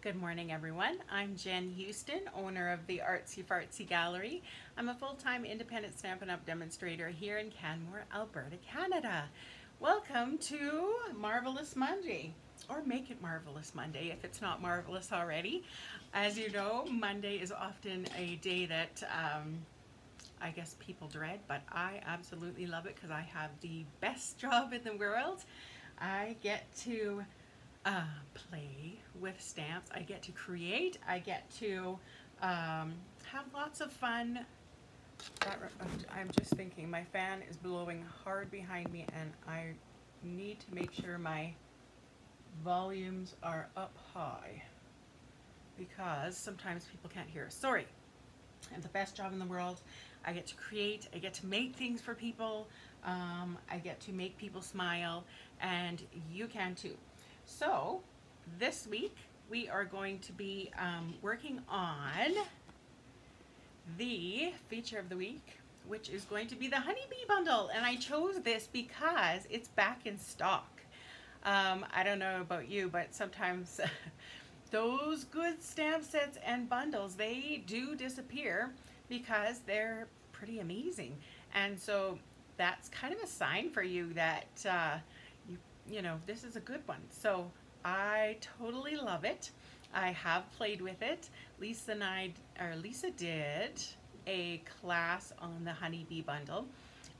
Good morning, everyone. I'm Jen Houston, owner of the Artsy Fartsy Gallery. I'm a full-time independent Stampin' Up! Demonstrator here in Canmore, Alberta, Canada. Welcome to Marvelous Monday, or Make It Marvelous Monday if it's not marvelous already. As you know, Monday is often a day that I guess people dread, but I absolutely love it because I have the best job in the world. I get to play with stamps. I get to create. I get to have lots of fun. I'm just thinking my fan is blowing hard behind me and I need to make sure my volumes are up high because sometimes people can't hear us. Sorry. I have the best job in the world. I get to create, I get to make things for people, I get to make people smile, and you can too. So this week we are going to be working on the feature of the week, which is going to be the honeybee bundle, and I chose this because it's back in stock. I don't know about you, but sometimes those good stamp sets and bundles, they do disappear because they're pretty amazing, and so that's kind of a sign for you that you know, this is a good one. So I totally love it. I have played with it. Lisa did a class on the honeybee bundle,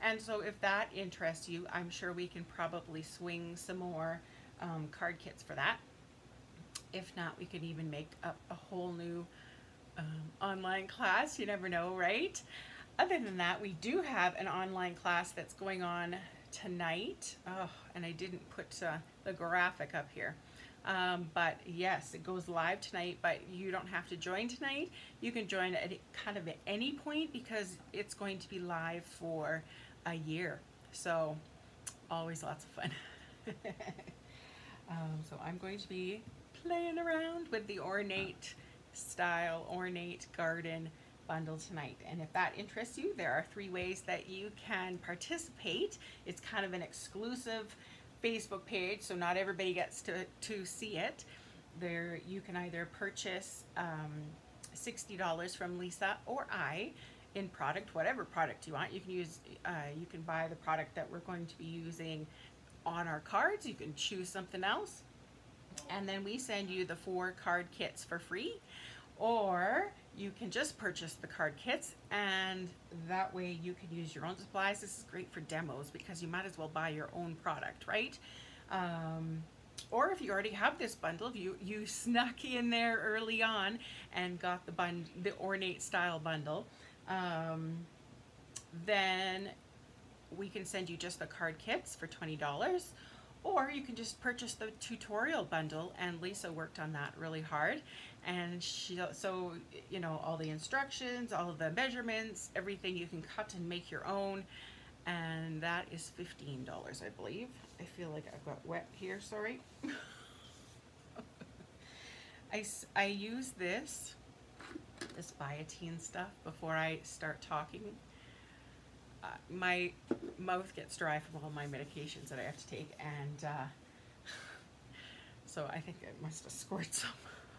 and so if that interests you, I'm sure we can probably swing some more card kits for that. If not, we could even make up a whole new online class. You never know, right? Other than that, we do have an online class that's going on tonight. Oh, and I didn't put the graphic up here. But yes, it goes live tonight, but you don't have to join tonight. You can join at kind of at any point because it's going to be live for a year. So always lots of fun. So I'm going to be playing around with the ornate garden bundle tonight, and if that interests you, there are 3 ways that you can participate. It's kind of an exclusive Facebook page, so not everybody gets to see it. There you can either purchase $60 from Lisa or I in product, whatever product you want. You can use you can buy the product that we're going to be using on our cards. You can choose something else, and then we send you the 4 card kits for free, or you can just purchase the card kits, and that way you can use your own supplies. This is great for demos because you might as well buy your own product, right? Or if you already have this bundle, you snuck in there early on and got the ornate style bundle, then we can send you just the card kits for $20. Or you can just purchase the tutorial bundle, and Lisa worked on that really hard, and so you know, all the instructions, all of the measurements, everything you can cut and make your own, and that is $15, I believe. I feel like I've got wet here, sorry. I use this biotin stuff before I start talking. My mouth gets dry from all my medications that I have to take, and so I think I must have scored some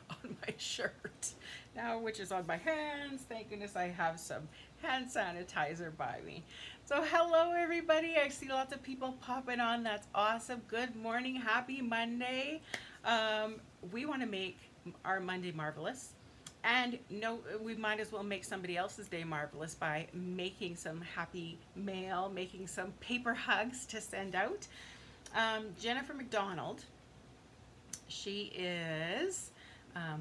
on my shirt now, which is on my hands. Thank goodness I have some hand sanitizer by me. So hello everybody, I see lots of people popping on. That's awesome. Good morning, happy Monday. We want to make our Monday marvelous. And no, we might as well make somebody else's day marvelous by making some happy mail, making some paper hugs to send out. Jennifer McDonald, she is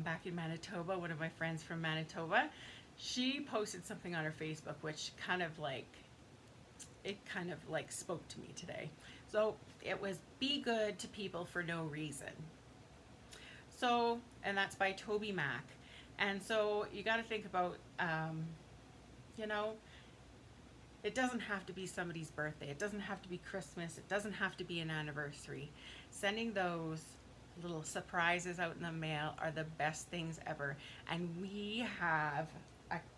back in Manitoba, one of my friends from Manitoba. She posted something on her Facebook which kind of like spoke to me today. So it was, be good to people for no reason. So, and that's by Toby Mac. And so you got to think about, you know, it doesn't have to be somebody's birthday. It doesn't have to be Christmas. It doesn't have to be an anniversary. Sending those little surprises out in the mail are the best things ever. And we have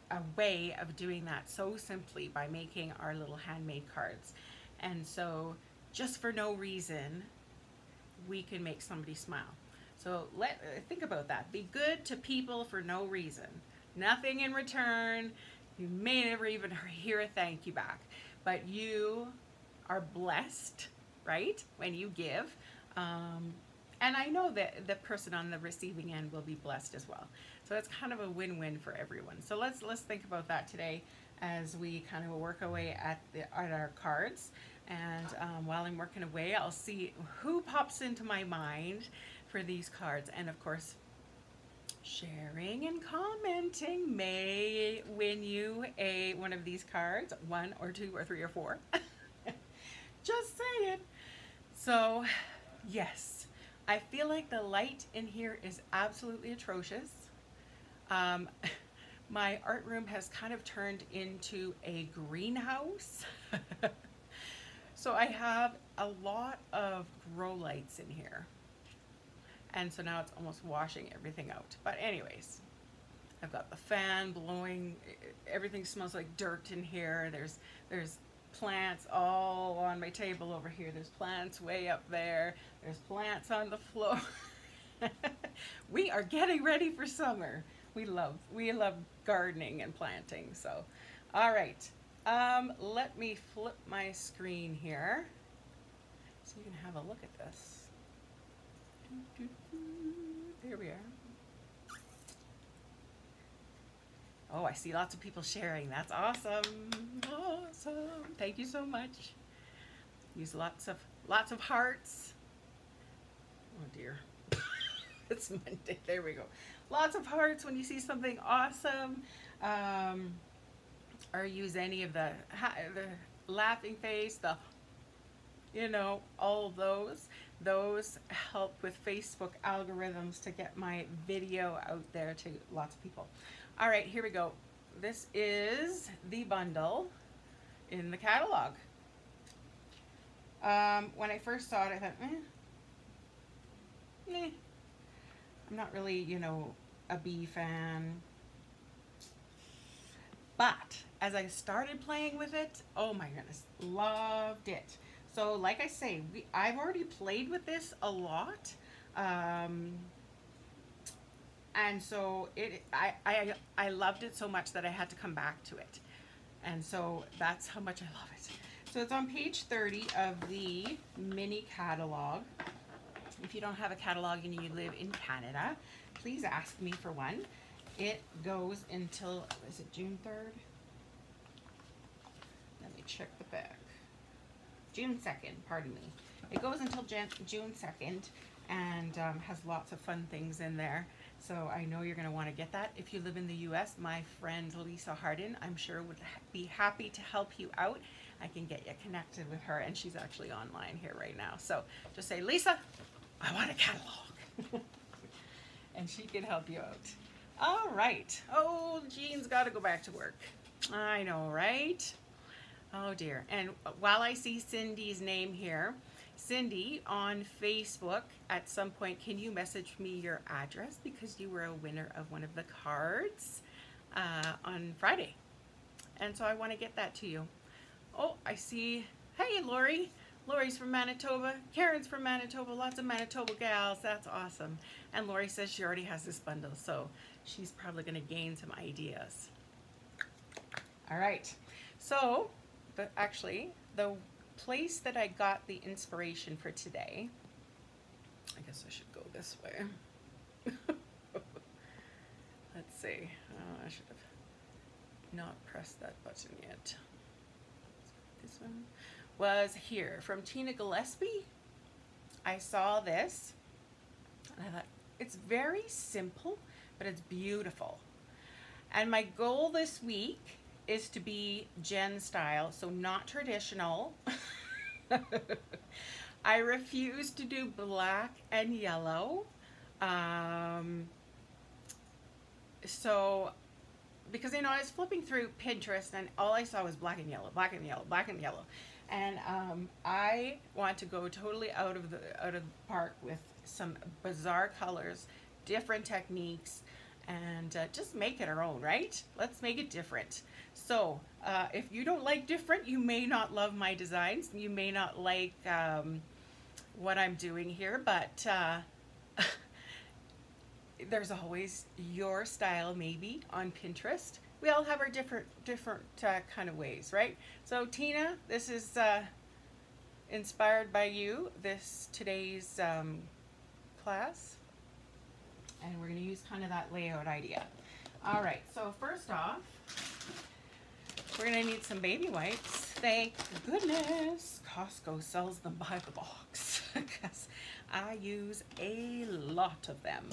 a way of doing that so simply by making our little handmade cards. And so just for no reason, we can make somebody smile. So think about that. Be good to people for no reason. Nothing in return. You may never even hear a thank you back. But you are blessed, right, when you give. And I know that the person on the receiving end will be blessed as well. So it's kind of a win-win for everyone. So let's think about that today as we kind of work away at our cards. And while I'm working away, I'll see who pops into my mind for these cards. And of course, sharing and commenting may win you one of these cards, 1 or 2 or 3 or 4. Just saying. So yes, I feel like the light in here is absolutely atrocious. My art room has kind of turned into a greenhouse. So I have a lot of grow lights in here. And so now it's almost washing everything out. But anyways, I've got the fan blowing. Everything smells like dirt in here. There's plants all on my table over here. There's plants way up there. There's plants on the floor. We are getting ready for summer. We love gardening and planting. So, all right. Let me flip my screen here so you can have a look at this. There we are. Oh, I see lots of people sharing. That's awesome. Awesome. Thank you so much. Use lots of hearts. Oh dear. It's Monday. There we go. Lots of hearts when you see something awesome. Or use any of the laughing face, all of those. Those help with Facebook algorithms to get my video out there to lots of people. All right, here we go. This is the bundle in the catalog. When I first saw it, I thought, I'm not really, a bee fan. But as I started playing with it, oh my goodness, loved it. So like I say, I've already played with this a lot. And so I loved it so much that I had to come back to it. And so that's how much I love it. So it's on page 30 of the mini catalog. If you don't have a catalog and you live in Canada, please ask me for one. It goes until, is it June 3rd? Let me check the back. June 2nd, pardon me. It goes until June 2nd and has lots of fun things in there. So I know you're going to want to get that. If you live in the US, my friend Lisa Harden, I'm sure would be happy to help you out. I can get you connected with her, and she's actually online here right now. So just say, Lisa, I want a catalog. And she can help you out. All right. Oh, Jean's got to go back to work. I know, right? Oh dear. And while I see Cindy's name here, Cindy on Facebook, at some point, can you message me your address because you were a winner of one of the cards on Friday. And so I want to get that to you. Oh, I see. Hey, Lori. Lori's from Manitoba. Karen's from Manitoba. Lots of Manitoba gals. That's awesome. And Lori says she already has this bundle, so she's probably going to gain some ideas. All right. So, actually, the place that I got the inspiration for today, I guess I should go this way. Let's see. Oh, I should have not pressed that button yet. This one was here from Tina Gillespie. I saw this and I thought, it's very simple, but it's beautiful. And my goal this week is to be Jenn style, so not traditional. I refuse to do black and yellow. Because I was flipping through Pinterest and all I saw was black and yellow, black and yellow, black and yellow. And I want to go totally out of the park with some bizarre colors, different techniques, and just make it our own, right? Let's make it different. So if you don't like different, you may not love my designs. You may not like what I'm doing here, but there's always your style maybe on Pinterest. We all have our different kind of ways, right? So Tina, this is inspired by you, this today's class, and we're going to use kind of that layout idea. All right, so first off, we're going to need some baby wipes. Thank goodness Costco sells them by the box because I use a lot of them.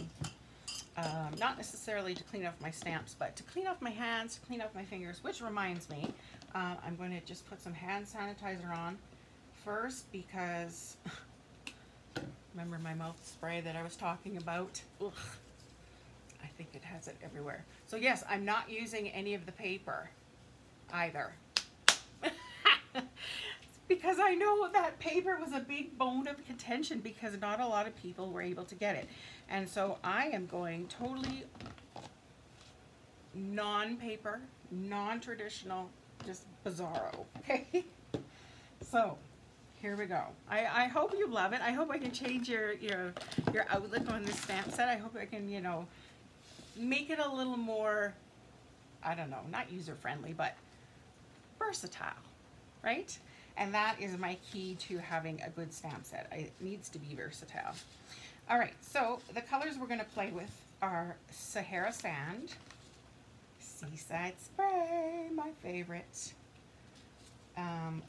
Not necessarily to clean off my stamps, but to clean off my hands, to clean off my fingers, which reminds me, I'm going to just put some hand sanitizer on first because remember my mouth spray that I was talking about? Ugh, I think it has it everywhere. So yes, I'm not using any of the paper either. Because I know that paper was a big bone of contention because not a lot of people were able to get it. And so I am going totally non-paper, non-traditional, just bizarro, okay? So here we go. I hope you love it. I hope I can change your outlook on this stamp set. I hope I can, you know, make it a little more, I don't know, not user-friendly, but versatile, right? And that is my key to having a good stamp set. It needs to be versatile. All right, so the colors we're going to play with are Sahara Sand, Seaside Spray, my favorite,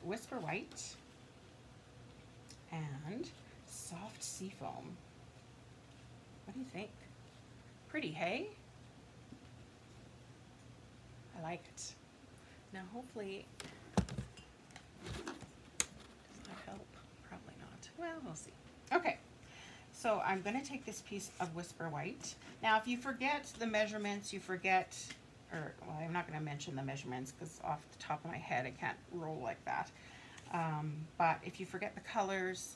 Whisper White, and Soft Seafoam. What do you think? Pretty, hey? I like it. Now hopefully, does that help? Probably not. Well, we'll see. Okay, so I'm going to take this piece of Whisper White. Now if you forget the measurements, you forget, or well, I'm not going to mention the measurements because off the top of my head I can't roll like that. But if you forget the colors,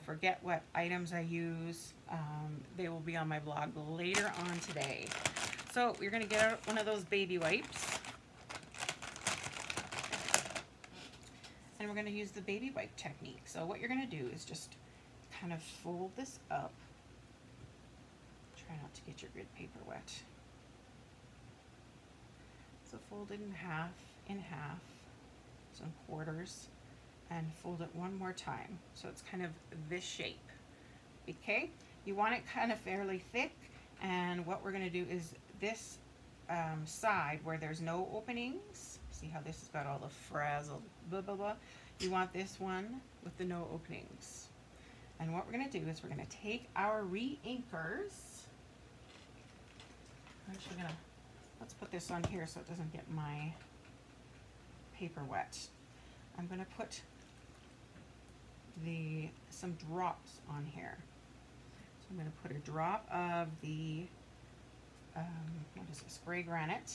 forget what items I use, they will be on my blog later on today. So we're going to get out one of those baby wipes. And we're going to use the baby wipe technique. So what you're going to do is just kind of fold this up. Try not to get your grid paper wet. So fold it in half, some quarters, and fold it one more time. So it's kind of this shape. Okay? You want it kind of fairly thick, and what we're going to do is this side where there's no openings. See how this has got all the frazzled blah blah blah. You want this one with the no openings. And what we're going to do is we're going to take our re-inkers. I'm actually going to, let's put this on here so it doesn't get my paper wet. I'm going to put some drops on here. So I'm going to put a drop of the what is this, gray granite,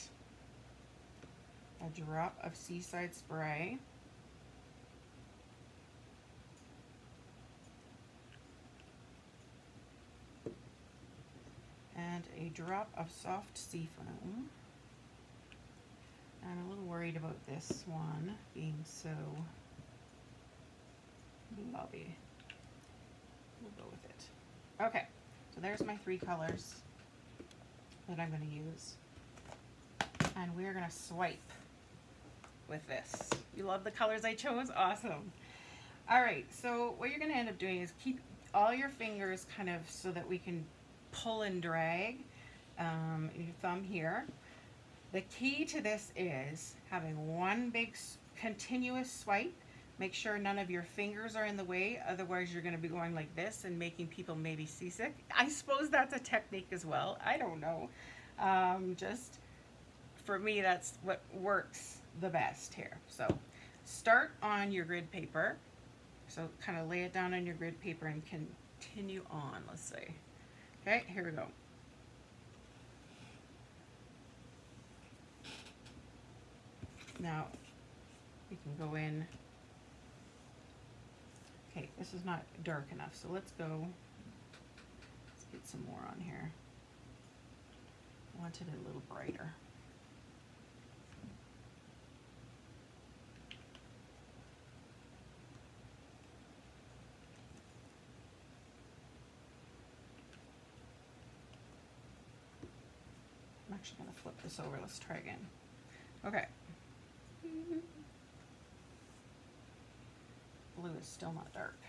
a drop of Seaside Spray, and a drop of Soft Seafoam. I'm a little worried about this one being so blobby. We'll go with it. Okay, so there's my three colors that I'm going to use. And we're going to swipe with this. You love the colors I chose? Awesome. All right, so what you're going to end up doing is keep all your fingers kind of so that we can pull and drag your thumb here. The key to this is having one big continuous swipe. Make sure none of your fingers are in the way, otherwise you're going to be going like this and making people maybe seasick. I suppose that's a technique as well. I don't know. Just for me, that's what works the best here. So start on your grid paper. So kind of lay it down on your grid paper and continue on, let's say. Okay, here we go. Now we can go in. Okay, this is not dark enough, so let's go. Let's get some more on here. I wanted it a little brighter. actually going to flip this over. Let's try again. Okay. Blue is still not dark.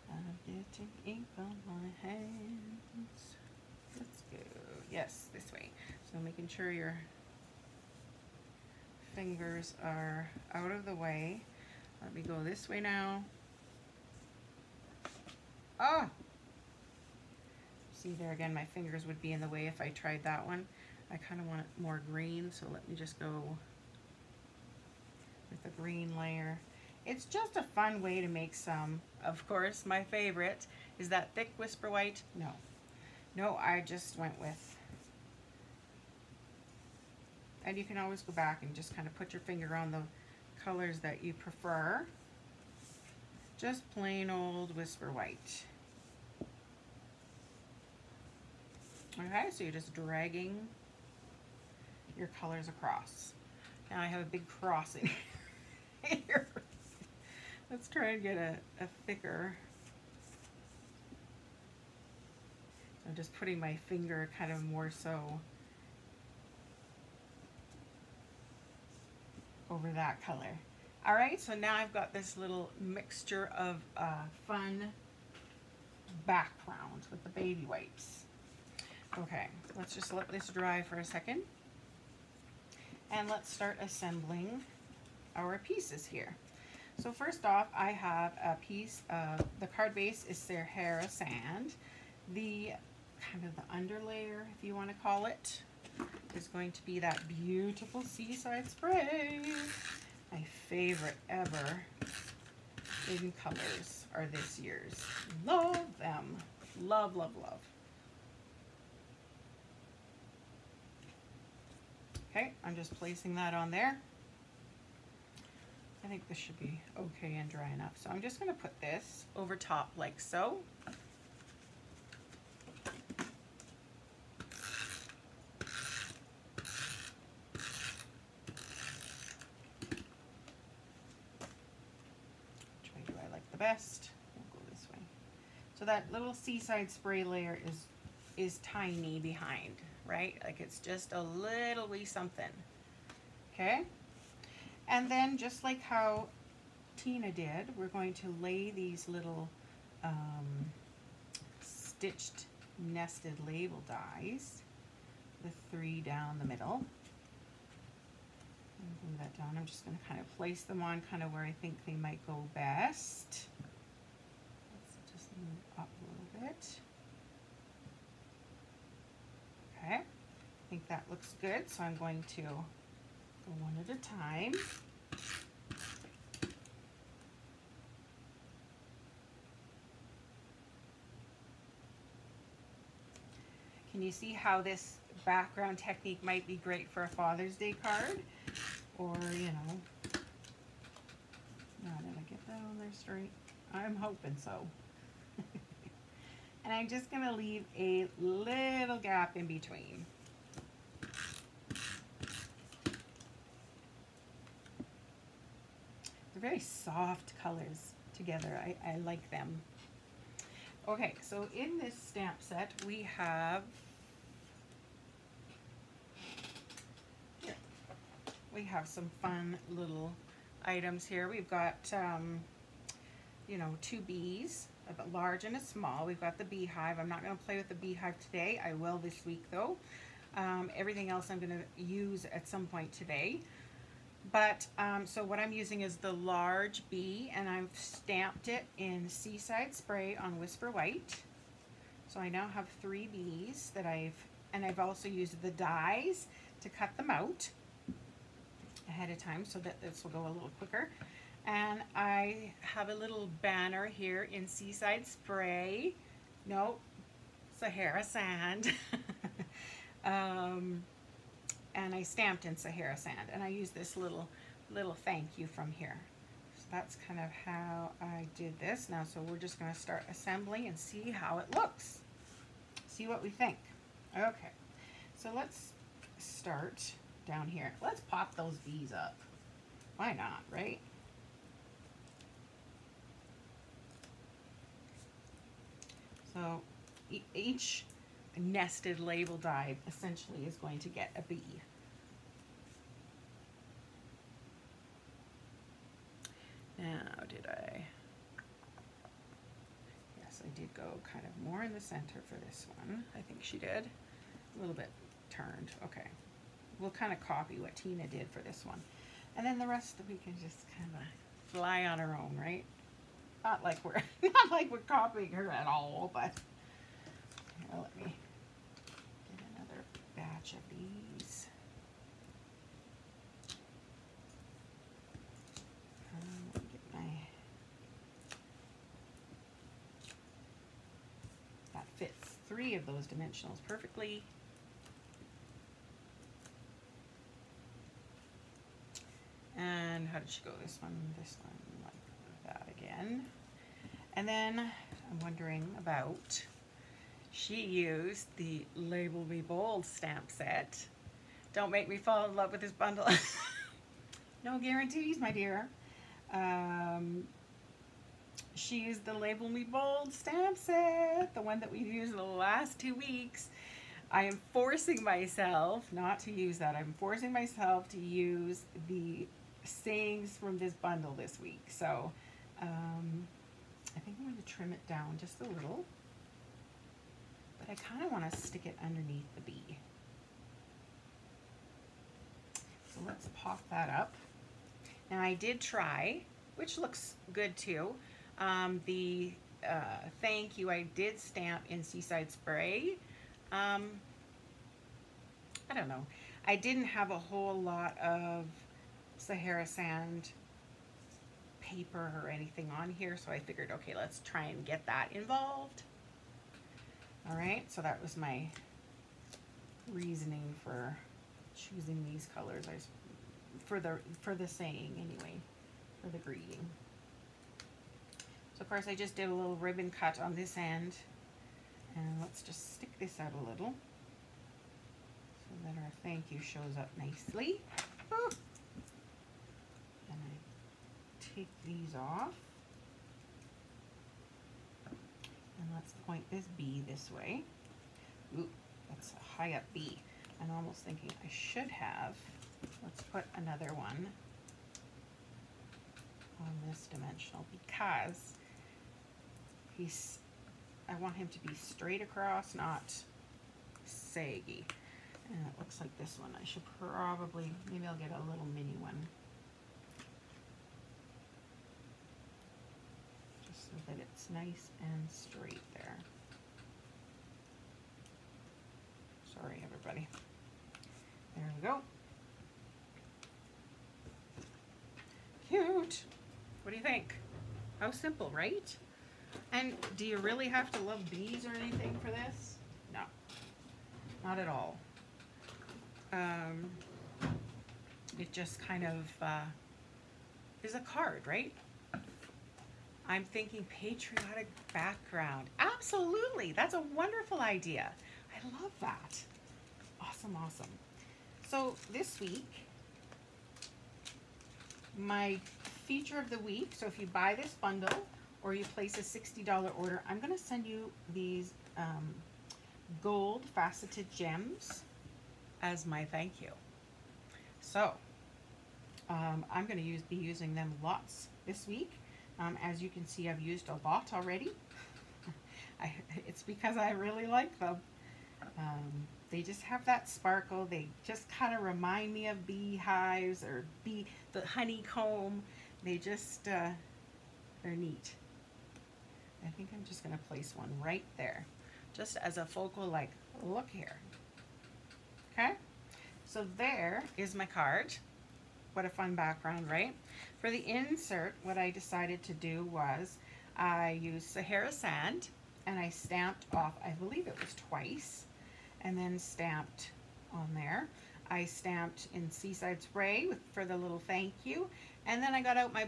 I'm getting ink on my hands. Let's go. Yes, this way. So making sure your fingers are out of the way. Let me go this way now. Oh! See there again, my fingers would be in the way if I tried that one. I kind of want it more green, so let me just go with the green layer. It's just a fun way to make some. Of course, my favorite is that thick Whisper White. No, I just went with, and you can always go back and just kind of put your finger on the colors that you prefer. Just plain old Whisper White. Okay, so you're just dragging your colors across. Now I have a big crossing here. Let's try and get a thicker. So I'm just putting my finger kind of more so over that color. All right, so now I've got this little mixture of fun background with the baby wipes. Okay, let's just let this dry for a second. And let's start assembling our pieces here. So first off, I have a piece of, the card base is Sahara Sand. The kind of the underlayer, if you want to call it, is going to be that beautiful Seaside Spray. My favorite ever in colors are this year's. Love them. Love, love, love. Okay, I'm just placing that on there. I think this should be okay and dry enough. So I'm just going to put this over top like so. Which way do I like the best? We'll go this way. So that little Seaside Spray layer is tiny behind, right? Like it's just a little wee something. Okay? And then just like how Tina did, we're going to lay these little stitched nested label dies, the 3 down the middle. And move that down. I'm just going to kind of place them on kind of where I think they might go best. Let's just move up a little bit. Okay, I think that looks good, so I'm going to go one at a time. Can you see how this background technique might be great for a Father's Day card? Or, you know, now did I get that on there straight? I'm hoping so. And I'm just going to leave a little gap in between. They're very soft colors together. I like them. Okay, so in this stamp set we have some fun little items here. We've got you know, 2 bees, a large and a small. We've got the beehive. I'm not going to play with the beehive today. I will this week though. Everything else I'm going to use at some point today. But so what I'm using is the large bee, and I've stamped it in Seaside Spray on Whisper White. So I now have 3 bees that I've also used the dies to cut them out ahead of time so that this will go a little quicker. And I have a little banner here in Seaside Spray. No, Sahara Sand. And I stamped in Sahara Sand. And I use this little thank you from here. So that's kind of how I did this. Now, so we're just going to start assembling and see how it looks. See what we think. Okay. So let's start down here. Let's pop those bees up. Why not, right? So each nested label die essentially is going to get a bee. Now, did I? Yes, I did go kind of more in the center for this one. I think she did. A little bit turned. Okay. We'll kind of copy what Tina did for this one. And then the rest we can just kind of fly on our own, right? Not like we're not like we're copying her at all, but here, let me get another batch of these. Let me get my, that fits 3 of those dimensionals perfectly. And how did she go? This one, like that again. And then I'm wondering about, she used the Label Me Bold stamp set. Don't make me fall in love with this bundle. No guarantees, my dear. She used the Label Me Bold stamp set, the one that we've used in the last 2 weeks. I am forcing myself not to use that. I'm forcing myself to use the sayings from this bundle this week. So I think I'm going to trim it down just a little, but I kind of want to stick it underneath the bee. So let's pop that up. Now I did try, which looks good too, the thank you I did stamp in Seaside Spray. I don't know. I didn't have a whole lot of Sahara Sand paper or anything on here, so I figured, okay, let's try and get that involved. All right, so that was my reasoning for choosing these colors. For the saying anyway, for the greeting. So of course I just did a little ribbon cut on this end, and let's just stick this out a little so that our thank you shows up nicely. Ooh. And I take these off, and let's point this bee this way. Ooh, that's a high up bee. I'm almost thinking I should have, let's put another one on this dimensional because I want him to be straight across, not saggy. And it looks like this one. I should probably, maybe I'll get a little mini one. Just so that it's nice and straight there. Sorry, everybody. There we go. Cute. What do you think? How simple, right? And do you really have to love bees or anything for this? No, not at all. It just kind of is a card, right? I'm thinking patriotic background. Absolutely, that's a wonderful idea. I love that. Awesome, awesome. So this week, my feature of the week, so if you buy this bundle or you place a $60 order, I'm going to send you these Gold Faceted Gems as my thank you. So I'm going to be using them lots this week. As you can see, I've used a lot already. It's because I really like them. They just have that sparkle. They just kind of remind me of beehives or the honeycomb. They just, they're neat. I think I'm just going to place one right there, just as a focal, like, look here. Okay, so there is my card. What a fun background, right? For the insert, what I decided to do was I used Sahara Sand and I stamped off, I believe it was twice, and then stamped on there. I stamped in Seaside Spray for the little thank you, and then I got out my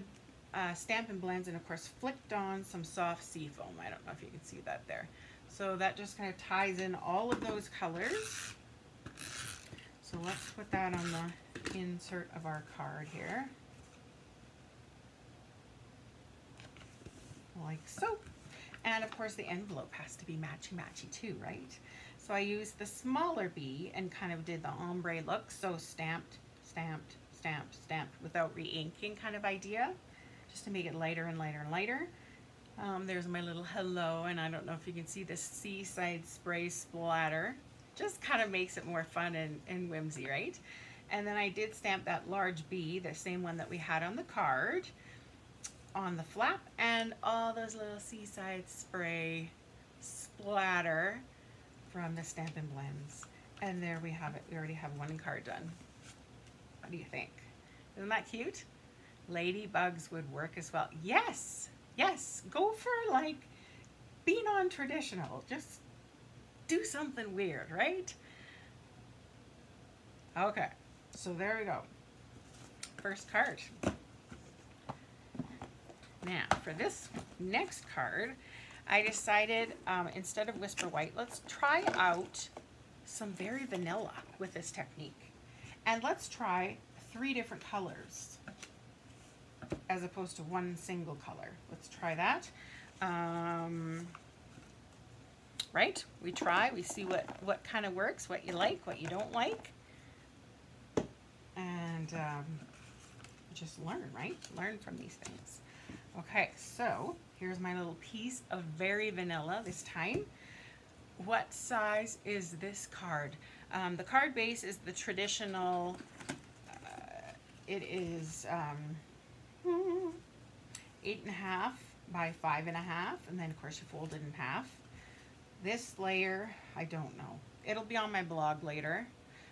Stampin' Blends and of course flicked on some soft sea foam. I don't know if you can see that there. So that just kind of ties in all of those colors. So let's put that on the insert of our card here. Like so. And of course the envelope has to be matchy-matchy too, right? So I used the smaller B and kind of did the ombre look. So stamped, stamped, stamped, stamped without re-inking kind of idea, just to make it lighter and lighter and lighter. There's my little hello, and I don't know if you can see this seaside spray splatter. Just kind of makes it more fun and whimsy, right? And then I did stamp that large B, the same one that we had on the card, on the flap, and all those little seaside spray splatter from the Stampin' Blends. And there we have it. We already have one card done. What do you think? Isn't that cute? Ladybugs would work as well. Yes, yes, go for like be non-traditional. Just do something weird, right? Okay, so there we go. First card. Now for this next card, I decided instead of Whisper White, let's try out some Very Vanilla with this technique. And let's try 3 different colors as opposed to one single color. Let's try that. Right? We try, we see what kind of works, what you like, what you don't like. And just learn, right? Learn from these things. Okay, so here's my little piece of Very Vanilla this time. What size is this card? The card base is the traditional, it is 8.5 by 5.5, and then of course you fold it in half. This layer, I don't know. It'll be on my blog later,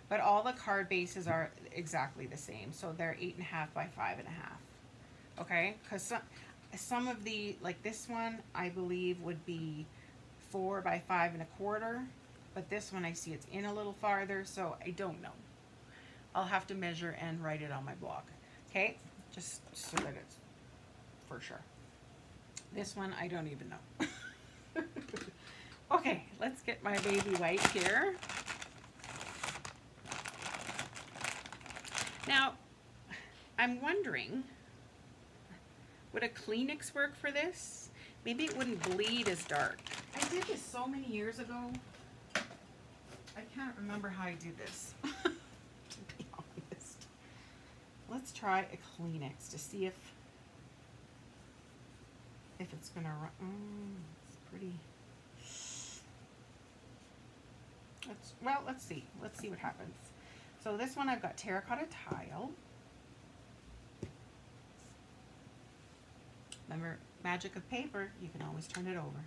but all the card bases are exactly the same. So they're 8.5 by 5.5. Okay, because some of the, like this one, I believe would be 4 by 5.25, but this one I see it's in a little farther, so I don't know. I'll have to measure and write it on my blog. Okay, just so that it's for sure. This one, I don't even know. Okay, let's get my baby white here. Now, I'm wondering, would a Kleenex work for this? Maybe it wouldn't bleed as dark. I did this so many years ago. I can't remember how I did this, to be honest. Let's try a Kleenex to see if it's gonna run. It's pretty. Let's see. Let's see what happens. So this one I've got terracotta tile. Remember, magic of paper, you can always turn it over.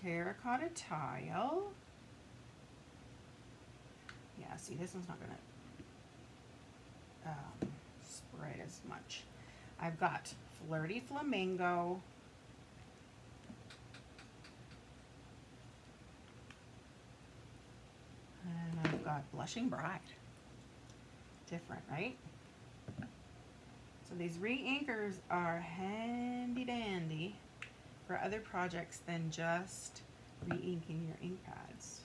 Terracotta tile. Yeah, see, this one's not gonna spread as much. I've got Flirty Flamingo. And I've got Blushing Bride. Different, right? So these re-inkers are handy dandy for other projects than just re-inking your ink pads.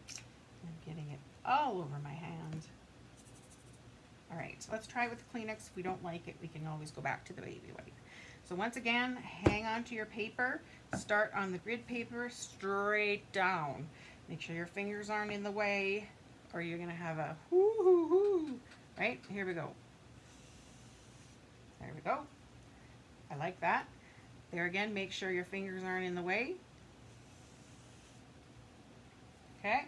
I'm getting it all over my hand. All right, so let's try it with the Kleenex. If we don't like it, we can always go back to the baby wipe. So once again, hang on to your paper. Start on the grid paper straight down. Make sure your fingers aren't in the way, or you're gonna have a whoo-hoo-hoo. Right, here we go. There we go. I like that. There again, make sure your fingers aren't in the way. Okay,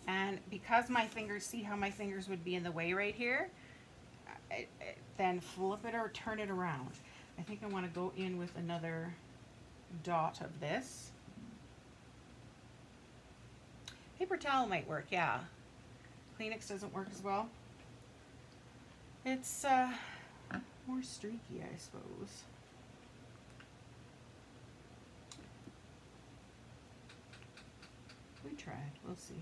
and because my fingers, see how my fingers would be in the way right here? Then flip it or turn it around. I think I want to go in with another dot of this. Paper towel might work, yeah. Kleenex doesn't work as well. It's more streaky, I suppose. We tried, we'll see.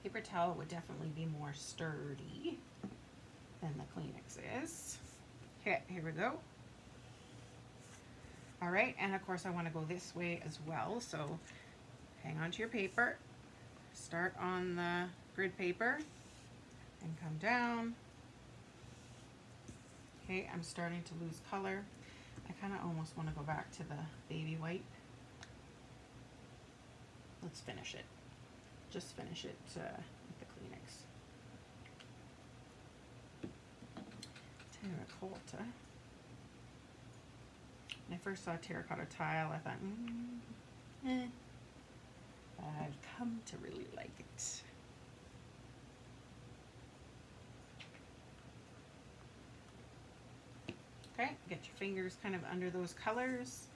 Paper towel would definitely be more sturdy than the Kleenex is. Okay, here we go. All right, and of course I want to go this way as well, so hang on to your paper, start on the grid paper and come down. Okay, I'm starting to lose color. I kind of almost want to go back to the baby white. Let's finish it. Just finish it with the Kleenex. Terracotta. When I first saw terracotta tile, I thought, I've come to really like it. Okay, get your fingers kind of under those colors.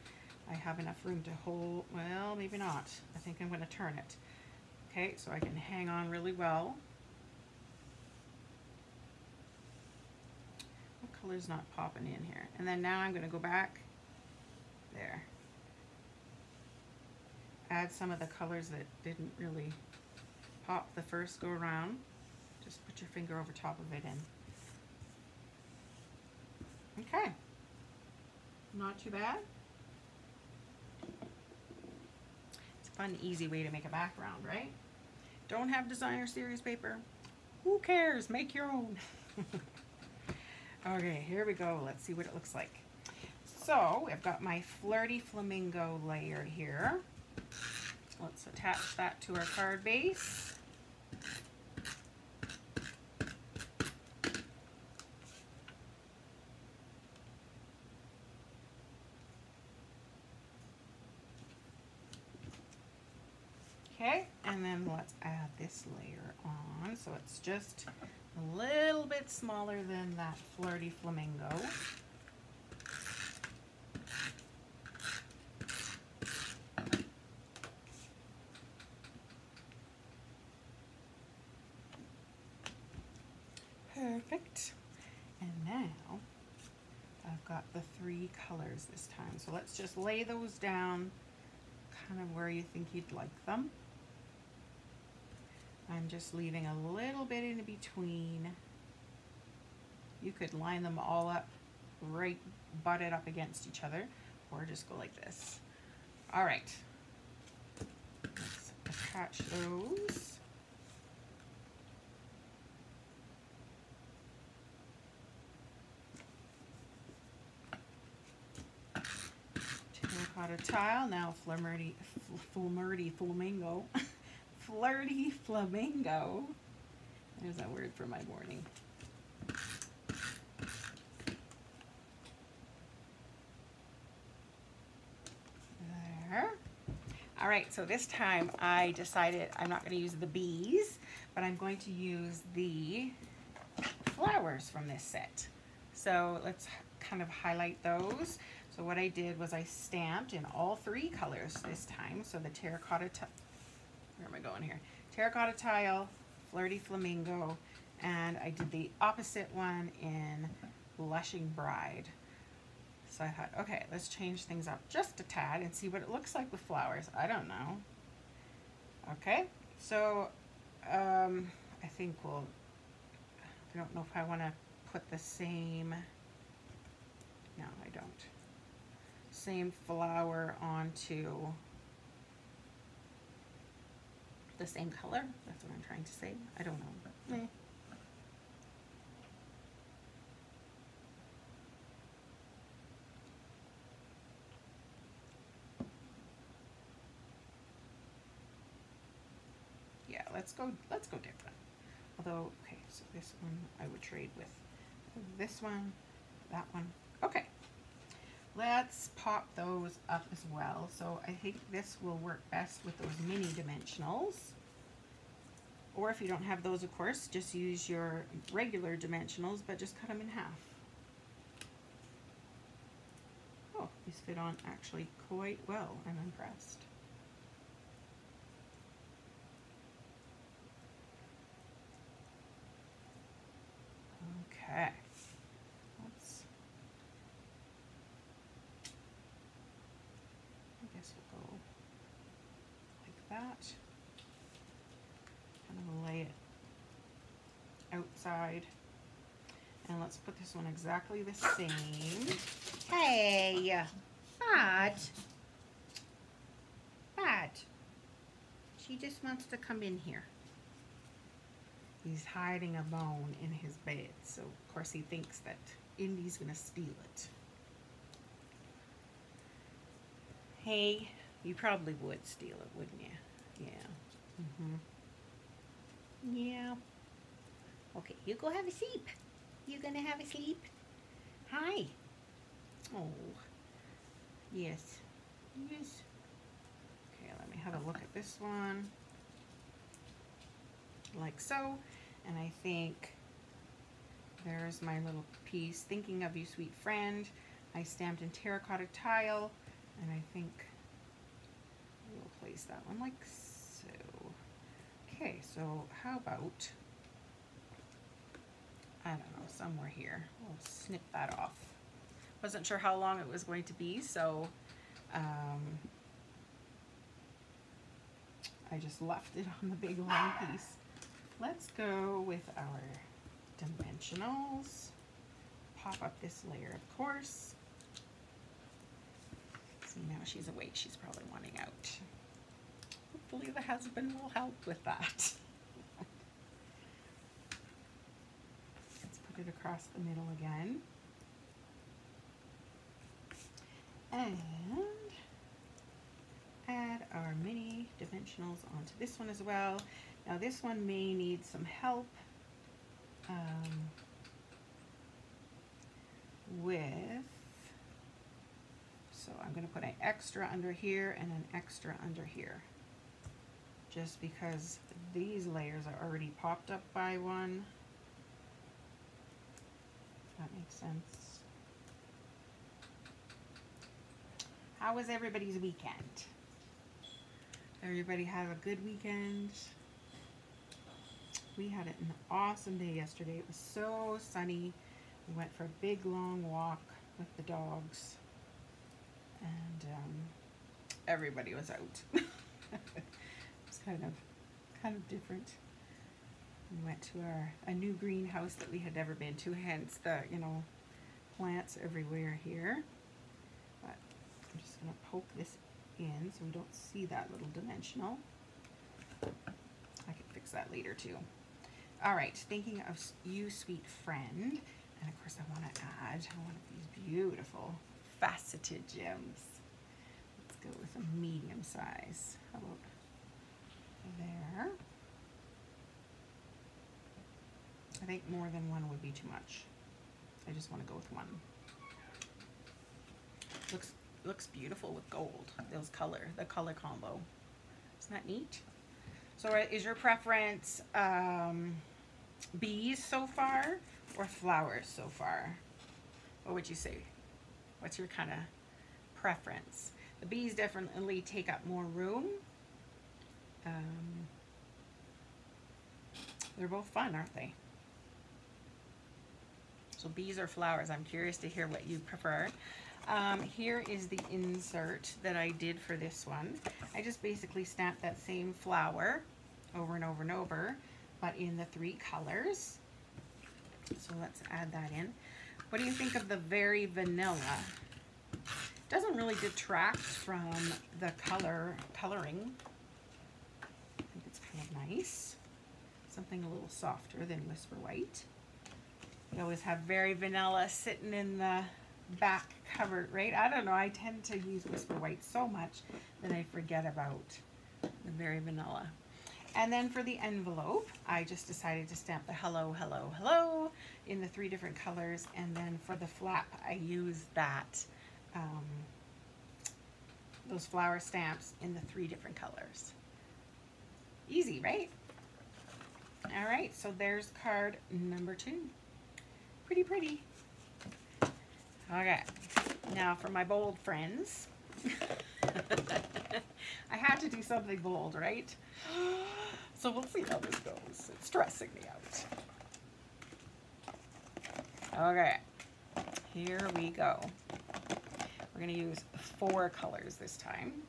I have enough room to hold, well, maybe not. I think I'm going to turn it. Okay, so I can hang on really well. What color's not popping in here? And then now I'm going to go back there. Add some of the colors that didn't really pop the first go around. Just put your finger over top of it and okay, not too bad. It's a fun, easy way to make a background, right? Don't have designer series paper? Who cares? Make your own. Okay, here we go. Let's see what it looks like. So I've got my Flirty Flamingo layer here. Let's attach that to our card base. Okay, and then let's add this layer on. So it's just a little bit smaller than that Flirty Flamingo. Perfect. And now I've got the 3 colors this time. So let's just lay those down kind of where you think you'd like them. I'm just leaving a little bit in between. You could line them all up, right, butted up against each other, or just go like this. All right, let's attach those. Terracotta tile, now Flirty Flamingo. Flirty Flamingo. There's that word for my morning. There. All right, so this time I decided I'm not going to use the bees, but I'm going to use the flowers from this set. So let's kind of highlight those. So what I did was I stamped in all 3 colors this time. So the terracotta, where am I going here? Terracotta tile, Flirty Flamingo, and I did the opposite one in Blushing Bride. So I thought, okay, let's change things up just a tad and see what it looks like with flowers. I don't know. Okay, so I think we'll, I don't know if I want to put the same, no, I don't. Same flower onto the same color. That's what I'm trying to say. I don't know, but meh. Yeah, let's go different. Although, okay, so this one I would trade with this one, that one. Okay. Let's pop those up as well. So I think this will work best with those mini dimensionals. Or if you don't have those, of course, just use your regular dimensionals, but just cut them in half. Oh, these fit on actually quite well. I'm impressed. Okay. Go like that. I'm going to lay it outside, and let's put this one exactly the same. Hey, Pat. He just wants to come in here. He's hiding a bone in his bed, so of course he thinks that Indy's gonna steal it. Hey, you probably would steal it, wouldn't you? Yeah. Yeah. Okay, you go have a sleep. You gonna have a sleep? Hi. Oh. Yes. Yes. Okay, let me have a look at this one. Like so. And I think there's my little piece. Thinking of you, sweet friend. I stamped in terracotta tile. And I think we'll place that one like so. Okay, so how about, I don't know, somewhere here. We'll snip that off. Wasn't sure how long it was going to be, so I just left it on the big long piece. Let's go with our dimensionals. Pop up this layer, of course. See, now she's awake. She's probably wanting out. Hopefully the husband will help with that. Let's put it across the middle again. And add our mini dimensionals onto this one as well. Now this one may need some help with, so I'm going to put an extra under here and an extra under here, just because these layers are already popped up by one. If that makes sense. How was everybody's weekend? Everybody have a good weekend? We had an awesome day yesterday. It was so sunny. We went for a big long walk with the dogs, and everybody was out. It was kind of different. We went to a new greenhouse that we had never been to, hence the, you know, plants everywhere here. But I'm just going to poke this in so we don't see that little dimensional. I can fix that later too. All right, thinking of you, sweet friend. And of course I want to add one of these beautiful faceted gems. Let's go with a medium size. How about there? I think more than one would be too much. I just want to go with one. Looks beautiful with gold. The color combo. Isn't that neat? So is your preference bees so far or flowers so far? What would you say? What's your kind of preference? The bees definitely take up more room. They're both fun, aren't they? So bees or flowers? I'm curious to hear what you prefer. Here is the insert that I did for this one. I just basically stamped that same flower over and over and over, but in the 3 colors. So let's add that in. What do you think of the Very Vanilla? Doesn't really detract from the coloring. I think it's kind of nice. Something a little softer than Whisper White. You always have Very Vanilla sitting in the back cover, right? I don't know, I tend to use Whisper White so much that I forget about the Very Vanilla. And then for the envelope, I just decided to stamp the hello, hello, hello in the 3 different colors. And then for the flap, I used that, those flower stamps in the 3 different colors. Easy, right? All right, so there's card number 2. Pretty pretty. Okay, now for my bold friends. I had to do something bold, right? So we'll see how this goes. It's stressing me out. Okay, here we go. We're going to use 4 colors this time.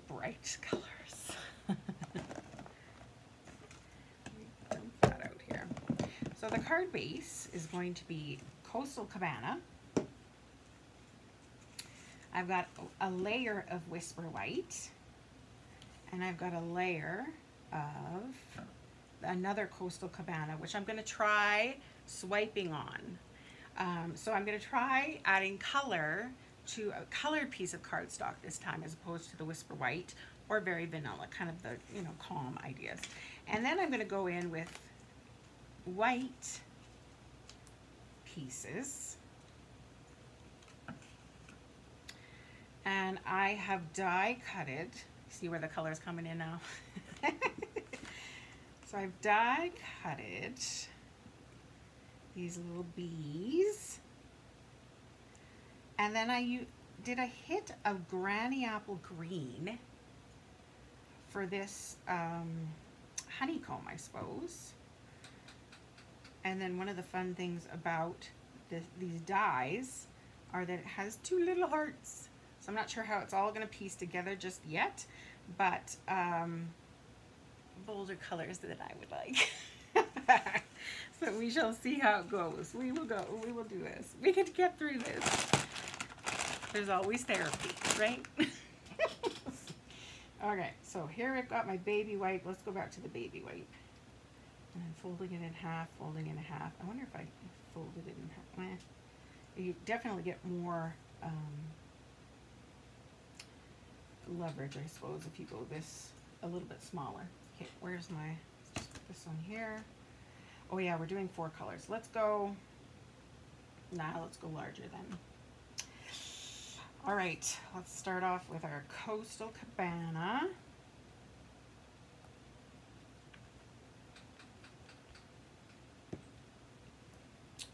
Bright colors. Dump that out here. So the card base is going to be Coastal Cabana. I've got a layer of Whisper White, And I've got a layer of another Coastal Cabana, which I'm going to try swiping on. So I'm going to try adding color to a colored piece of cardstock this time, as opposed to the Whisper White or Very Vanilla, kind of the, you know, calm ideas. And then I'm going to go in with white pieces. And I have die cutted. See where the color is coming in now? So I've die cutted these little bees. And then I did a hit of Granny Apple Green for this honeycomb, I suppose. And then one of the fun things about these dies are that it has two little hearts. So I'm not sure how it's all going to piece together just yet, but bolder colors that I would like. So we shall see how it goes. We will do this. We can get through this. There's always therapy, right? Okay, so here I've got my baby wipe. Let's go back to the baby wipe. And then folding it in half, folding it in half. I wonder if I folded it in half. You definitely get more leverage, I suppose, if you go this a little bit smaller. Okay, where's my, let's just put this on here. Oh yeah, we're doing 4 colors. Let's go, let's go larger then. All right, let's start off with our Coastal Cabana.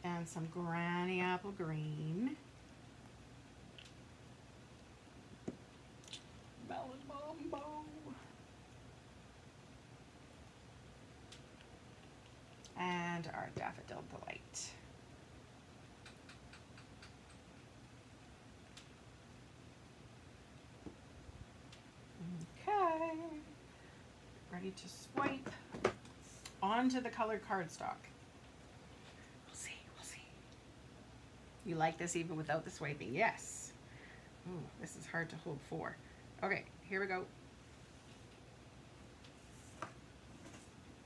And some Granny Apple Green. Melon Mambo. And our Daffodil Delight. Okay, ready to swipe onto the colored cardstock. We'll see, we'll see. You like this even without the swiping? Yes. Ooh, this is hard to hold for. Okay, here we go.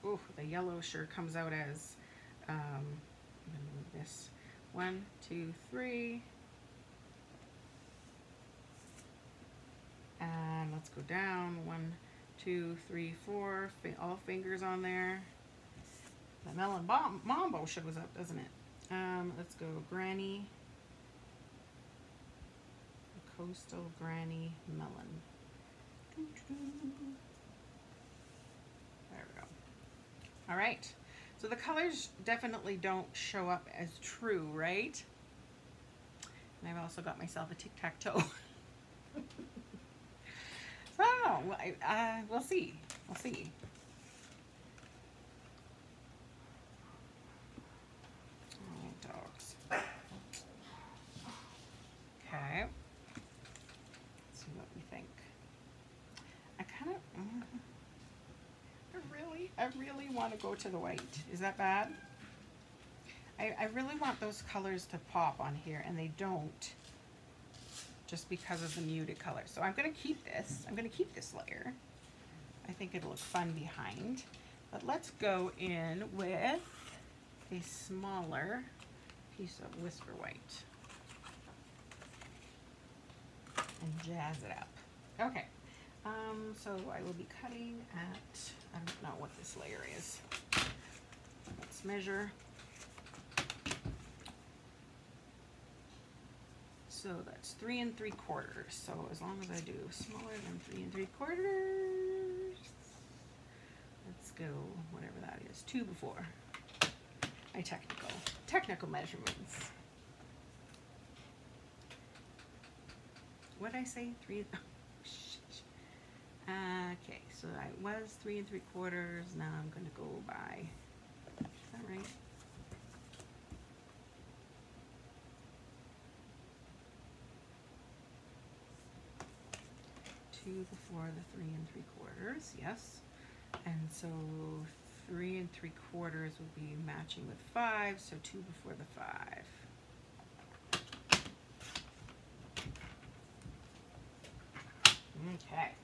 Ooh, the yellow sure comes out as, I'm gonna move this. 1, 2, 3. And let's go down. 1, 2, 3, 4. All fingers on there. The Melon Mambo shows up, doesn't it? Let's go Granny. Coastal Granny Melon. There we go. All right. So the colors definitely don't show up as true, right? And I've also got myself a tic-tac-toe. So I don't know. We'll see. We'll see. Oh, dogs. Okay. Let's see what we think. I kind of, I really want to go to the white. Is that bad? I really want those colors to pop on here, and they don't, just because of the muted color. So I'm going to keep this. I'm going to keep this layer. I think it'll look fun behind. But let's go in with a smaller piece of Whisper White and jazz it up. Okay. So I will be cutting at, I don't know what this layer is. Let's measure. So that's 3 3/4. So as long as I do smaller than 3 3/4, let's go whatever that is. 2 before. My technical measurements. What did I say? 3. Oh, shit. Okay, so I was 3 3/4. Now I'm going to go by. Is that right? 2 before the 3 3/4, yes. And so 3 3/4 would be matching with 5, so 2 before the 5. Okay.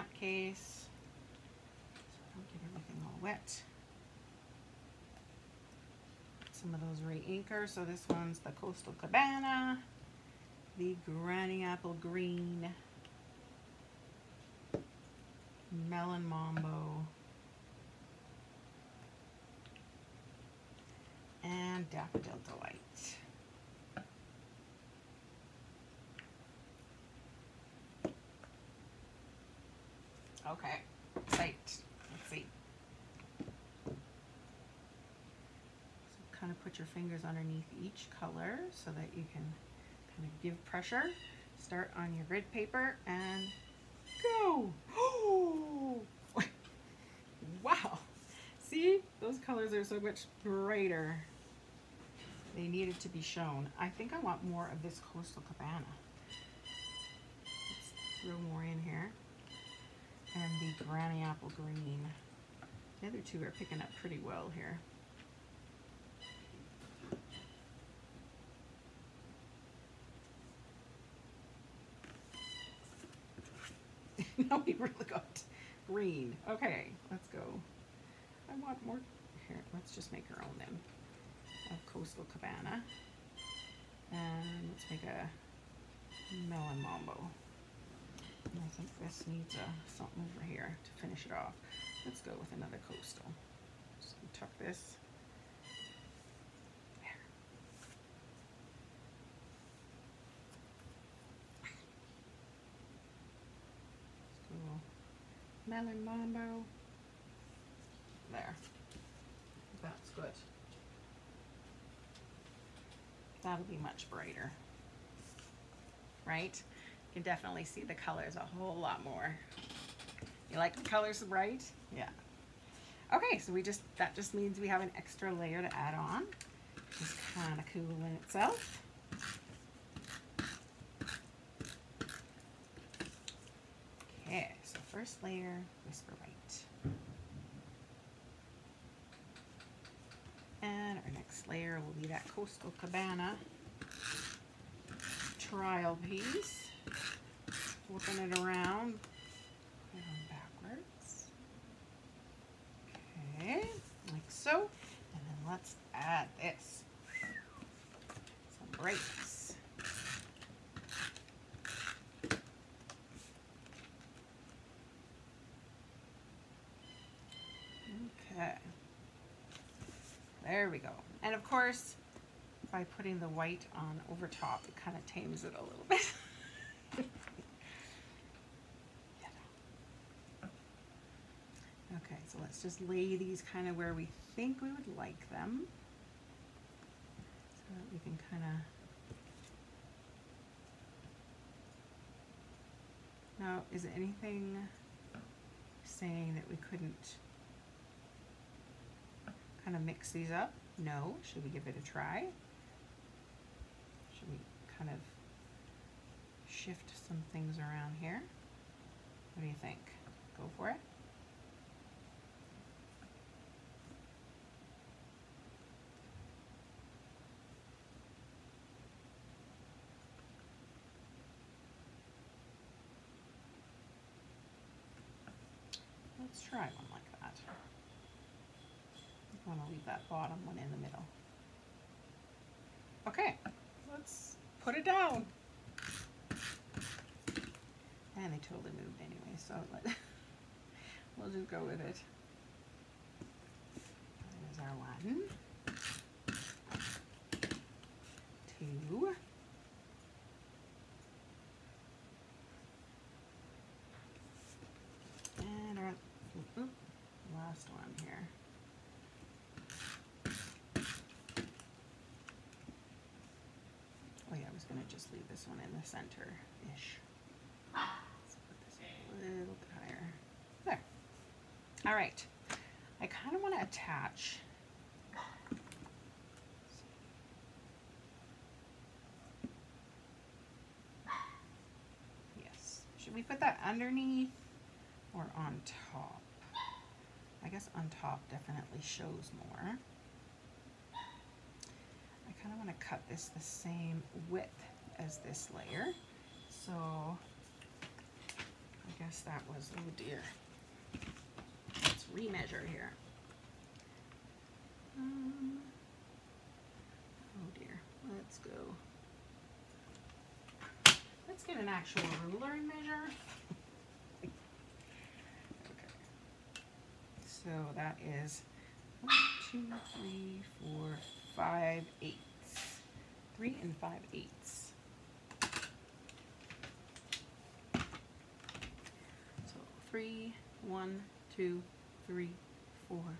stamp case so I don't get everything all wet. Some of those re-inkers. So this one's the Coastal Cabana, the Granny Apple Green, Melon Mambo, and Daffodil Delight. Okay, tight. Let's see. So kind of put your fingers underneath each color so that you can kind of give pressure. Start on your grid paper and go. Oh, wow. See, those colors are so much brighter. They needed to be shown. I think I want more of this Coastal Cabana. Let's throw more in here. And the Granny Apple Green. The other two are picking up pretty well here. Now we really got green. Okay, let's go. I want more. Here, let's just make our own then. Of Coastal Cabana. And let's make a Melon Mambo. And I think this needs something over here to finish it off. Let's go with another coastal. Just tuck this. There. Let's go Melon Mambo. There. That's good. That'll be much brighter. Right? You can definitely see the colors a whole lot more. You like the colors bright? Yeah. Okay, so that just means we have an extra layer to add on. It's kind of cool in itself. Okay, so first layer, Whisper White. And our next layer will be that Coastal Cabana trial piece. Flipping it around, put it on backwards. Okay, like so. And then let's add this. Some breaks. Okay. There we go. And of course, by putting the white on over top, it kind of tames it a little bit. Okay, so let's just lay these kind of where we think we would like them. So that we can kind of... Now, is anything saying that we couldn't kind of mix these up? No. Should we give it a try? Should we kind of shift some things around here? What do you think? Go for it. Let's try one like that. I want to leave that bottom one in the middle. Okay, let's put it down. And they totally moved anyway, so we'll just go with it. There's our 1, 2. And our last one here. Oh yeah, I was going to just leave this one in the center-ish. Let's put this a little bit higher. There. All right. I kind of want to attach. Yes. Should we put that underneath or on top? I guess on top definitely shows more. I kind of want to cut this the same width as this layer. So I guess that was, oh dear. Let's remeasure here. Oh dear, let's go. Let's get an actual ruler and measure. Okay. So that is 1, 2, 3, 4, 5 eighths. 3 5/8. So 3, 1, 2, 3, 4,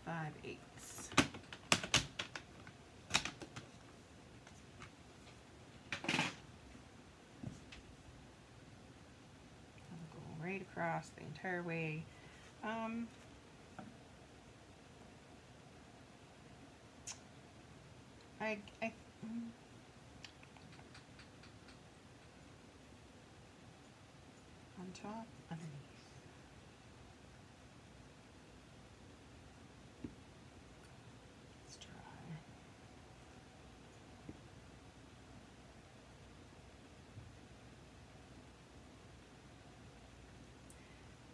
5/8. I'll go right across the entire way. On top, underneath. Let's try.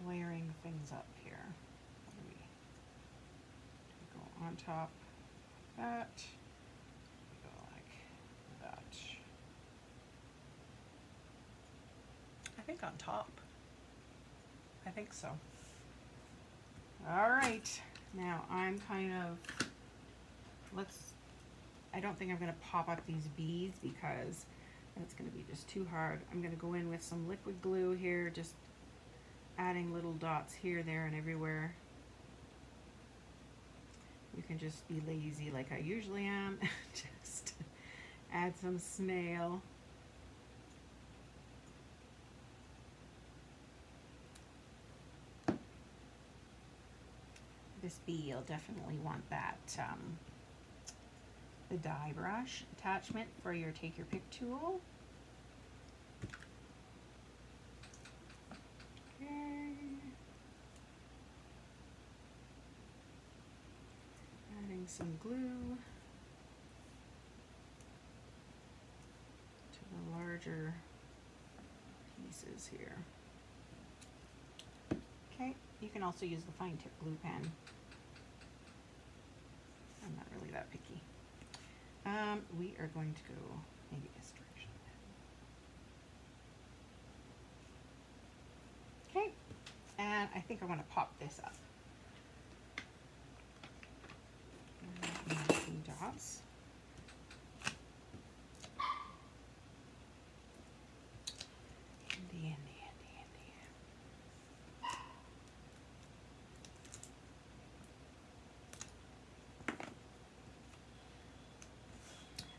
Layering things up here. We go on top like that. We go like that. I think on top. I think so. All right, now I'm kind of, I don't think I'm gonna pop up these beads because that's gonna be just too hard. I'm gonna go in with some liquid glue here, just adding little dots here, there, and everywhere. You can just be lazy like I usually am. Just add some snail. This bee, you'll definitely want that the die brush attachment for your take your pick tool. Okay. Adding some glue to the larger pieces here. Okay, you can also use the fine tip glue pen. I'm not really that picky. We are going to go maybe this direction. Okay, and I think I want to pop this up. Some dots. Handy.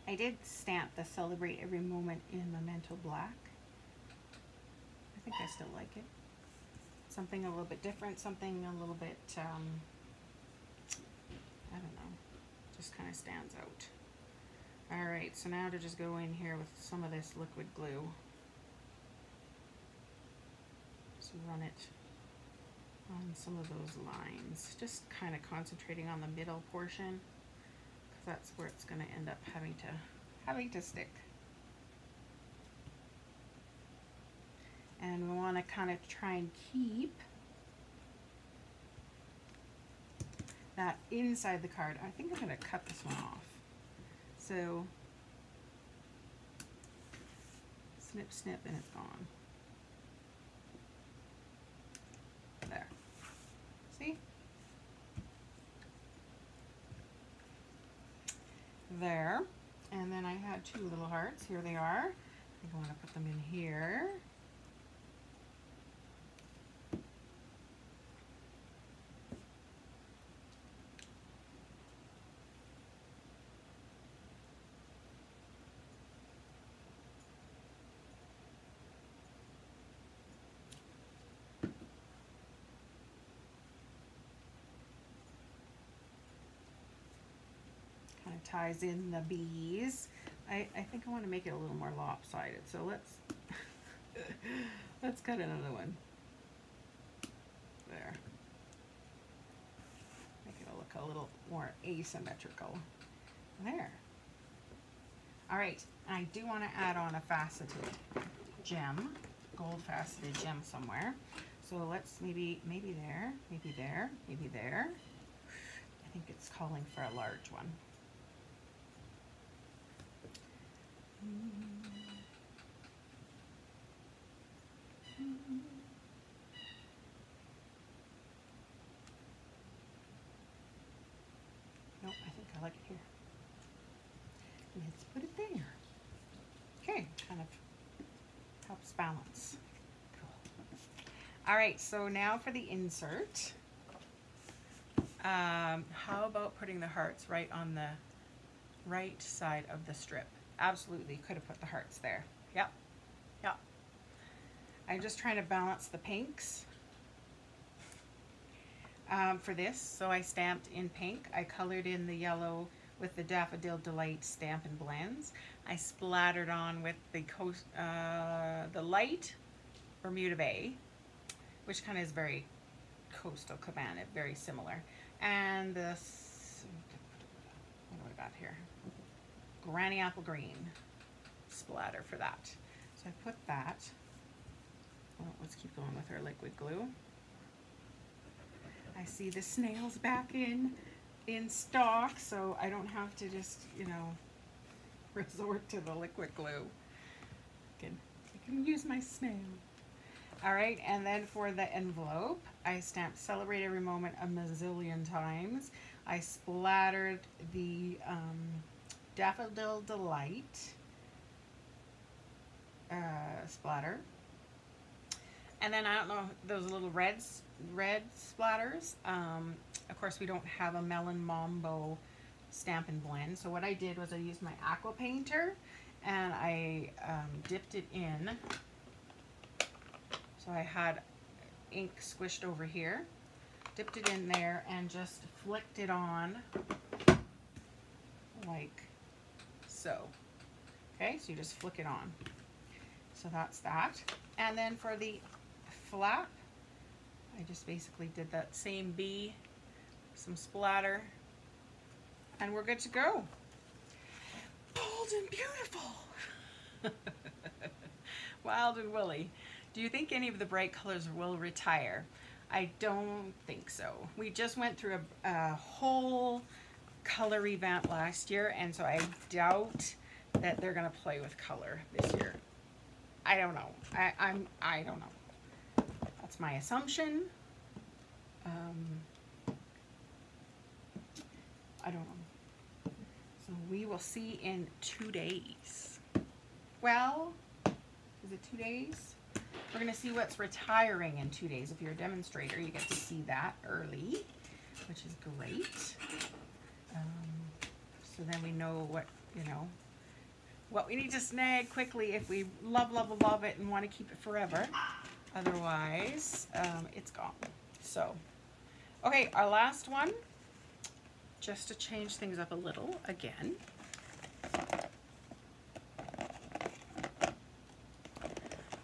I did stamp the Celebrate Every Moment in Memento Black. I think I still like it. Something a little bit different, something a little bit, I don't know, just kind of stands out. All right, so now to just go in here with some of this liquid glue. Just run it on some of those lines, just kind of concentrating on the middle portion, because that's where it's going to end up having to stick. And we want to kind of try and keep that inside the card. I think I'm going to cut this one off. So snip, snip, and it's gone. There. See? There. And then I had two little hearts. Here they are. I think I want to put them in here. Kind of ties in the bees. I think I want to make it a little more lopsided, so let's cut another one. There. Make it look a little more asymmetrical. There. All right, I do want to add on a faceted gem. Gold Faceted Gem somewhere. So let's maybe there, maybe there, maybe there. I think it's calling for a large one. Nope, I think I like it here. Let's put it there. Okay, kind of helps balance. Cool. All right, so now for the insert. How about putting the hearts right on the right side of the strip? Absolutely, could have put the hearts there. Yep, yep. I'm just trying to balance the pinks for this. So I stamped in pink. I colored in the yellow with the Daffodil Delight Stamp and Blends. I splattered on with the light Bermuda Bay, which kind of is very Coastal Cabana, very similar. And this, what do I got here? Granny Apple Green splatter for that. So I put that. Well, let's keep going with our liquid glue. I see the snails back in stock, so I don't have to just, you know, resort to the liquid glue. I can use my snail. All right, and then for the envelope, I stamped Celebrate Every Moment a mazillion times. I splattered the Daffodil Delight splatter. And then I don't know, those little red splatters. Of course, we don't have a Melon Mambo stamp and blend. So what I did was I used my aqua painter and I dipped it in. So I had ink squished over here, dipped it in there and just flicked it on like so. Okay, so you just flick it on. So that's that. And then for the flap, I just basically did that same bee, some splatter, and we're good to go. Bold and beautiful. Wild and woolly. Do you think any of the bright colors will retire? I don't think so. We just went through a whole color revamp last year, and so I doubt that they're gonna play with color this year. I don't know. I don't know. That's my assumption. I don't know. So we will see in 2 days. Well, is it 2 days? We're going to see what's retiring in 2 days. If you're a demonstrator, you get to see that early, which is great. So then we know what, you know, what we need to snag quickly if we love it and want to keep it forever. Otherwise, it's gone. So, okay, our last one, just to change things up a little again.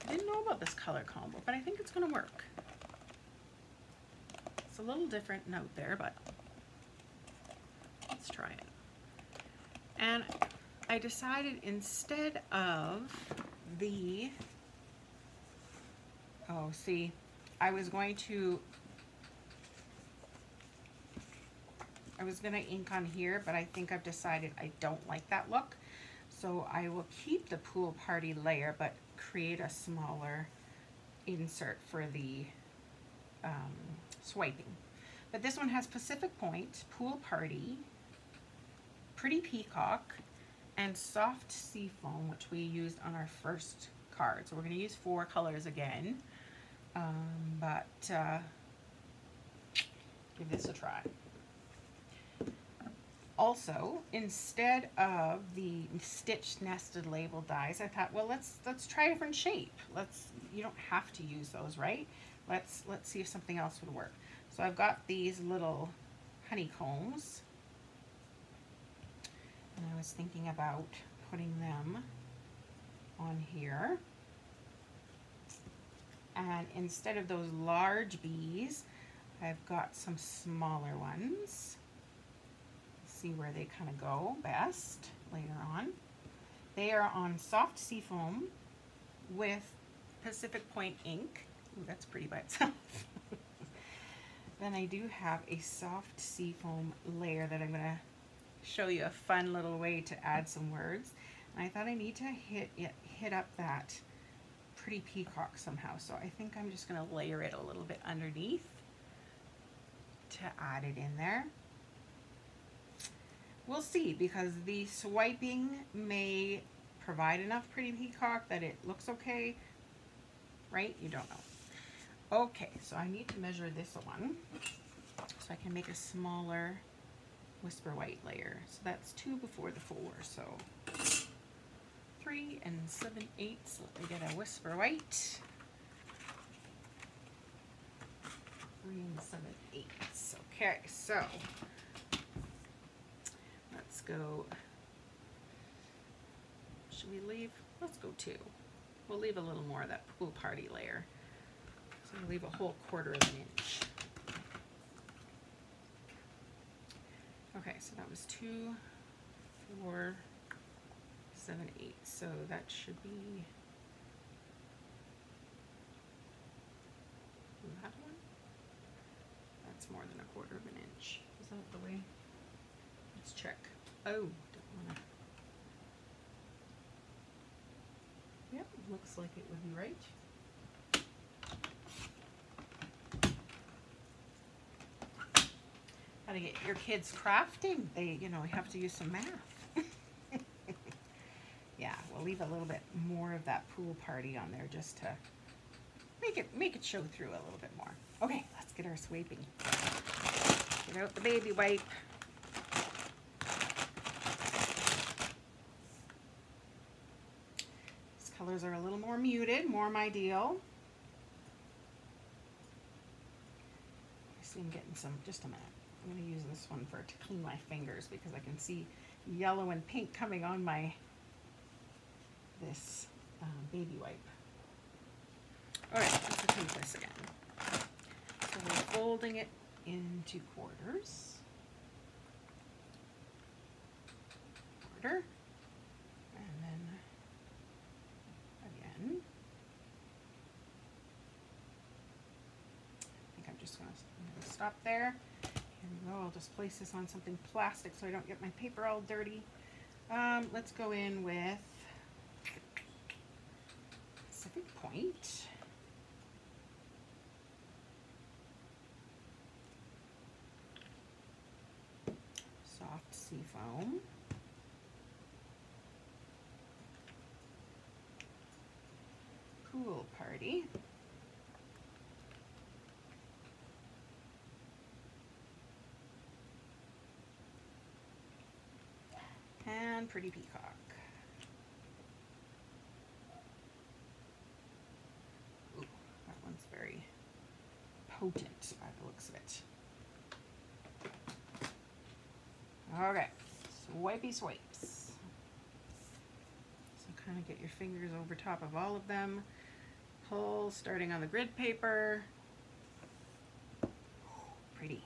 Didn't know about this color combo, but I think it's going to work. It's a little different note there, but let's try it. And I decided instead of the, oh, see, I was going to ink on here, but I think I've decided I don't like that look. So I will keep the pool party layer, but create a smaller insert for the swiping. But this one has Pacific Point, Pool Party, Pretty Peacock, and Soft Seafoam, which we used on our first card. So we're going to use 4 colors again, but give this a try. Also, instead of the stitched nested label dies, I thought, well, let's try a different shape. You don't have to use those, right? Let's see if something else would work. So I've got these little honeycombs, and I was thinking about putting them on here. And instead of those large bees, I've got some smaller ones. See where they kind of go best later on. They are on Soft Seafoam with Pacific Point ink. Ooh, that's pretty by itself. Then I do have a soft seafoam layer that I'm going to show you a fun little way to add some words. And I thought I need to hit up that pretty peacock somehow. So I think I'm just going to layer it a little bit underneath to add it in there. We'll see, because the swiping may provide enough pretty peacock that it looks okay, right? You don't know. Okay, so I need to measure this one so I can make a smaller Whisper White layer. So that's 2 before the 4, so 3 7/8. Let me get a Whisper White. 3 7/8. Okay, so let's go. Should we leave? Let's go 2. We'll leave a little more of that pool party layer. So we'll leave a whole 1/4 of an inch. Okay, so that was 2, 4, 7/8. So that should be that one. That's more than a 1/4 of an inch. Is that the way? Let's check. Oh, don't want to. Yep, looks like it would be right. How to get your kids crafting? They, you know, have to use some math. Yeah, we'll leave a little bit more of that pool party on there just to make it show through a little bit more. Okay, let's get our swiping. Get out the baby wipe. These colors are a little more muted, more my deal. I see I'm getting some, just a minute. I'm going to use this one to clean my fingers because I can see yellow and pink coming on this baby wipe. All right, let's repeat this again. So we're folding it into quarters. 1/4. And then again. I think I'm just going to stop there. Here we go. I'll just place this on something plastic so I don't get my paper all dirty. Let's go in with Pacific Point. Soft seafoam. Pool party. And pretty peacock. Ooh, that one's very potent by the looks of it. Okay, swipey swipes. So kind of get your fingers over top of all of them. Pull, starting on the grid paper. Pretty.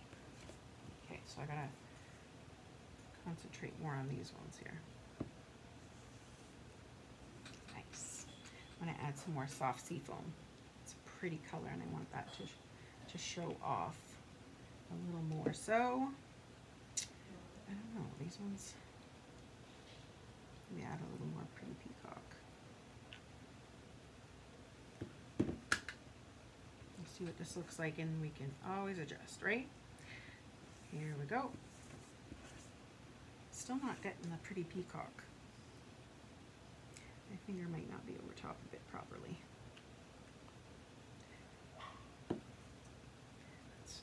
Okay, so I gotta concentrate more on these ones here. Nice. I'm going to add some more soft seafoam. It's a pretty color and I want that to show off a little more. So, I don't know, these ones, let me add a little more pretty peacock. Let's see what this looks like and we can always adjust, right? Here we go. Still not getting the pretty peacock. My finger might not be over top of it properly. Let's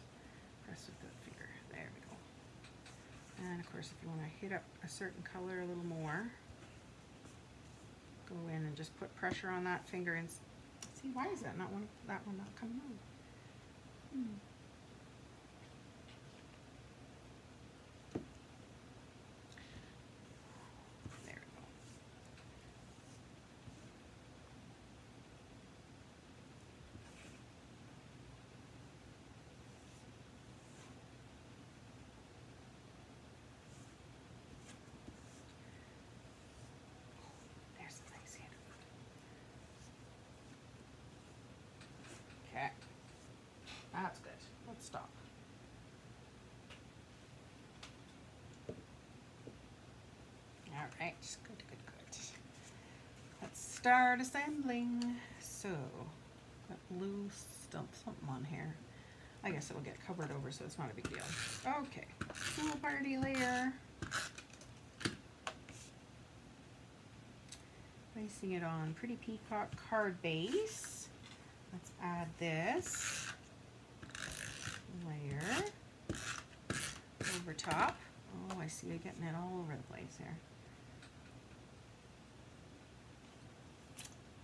press with the finger. There we go. And of course, if you want to hit up a certain color a little more, go in and just put pressure on that finger and see, why is that one not coming on? right, good, good, good. Let's start assembling. So, got blue stuff, something on here. I guess it'll get covered over, so it's not a big deal. Okay, pool party layer. Placing it on pretty peacock card base. Let's add this layer over top. Oh, I see it getting it all over the place here.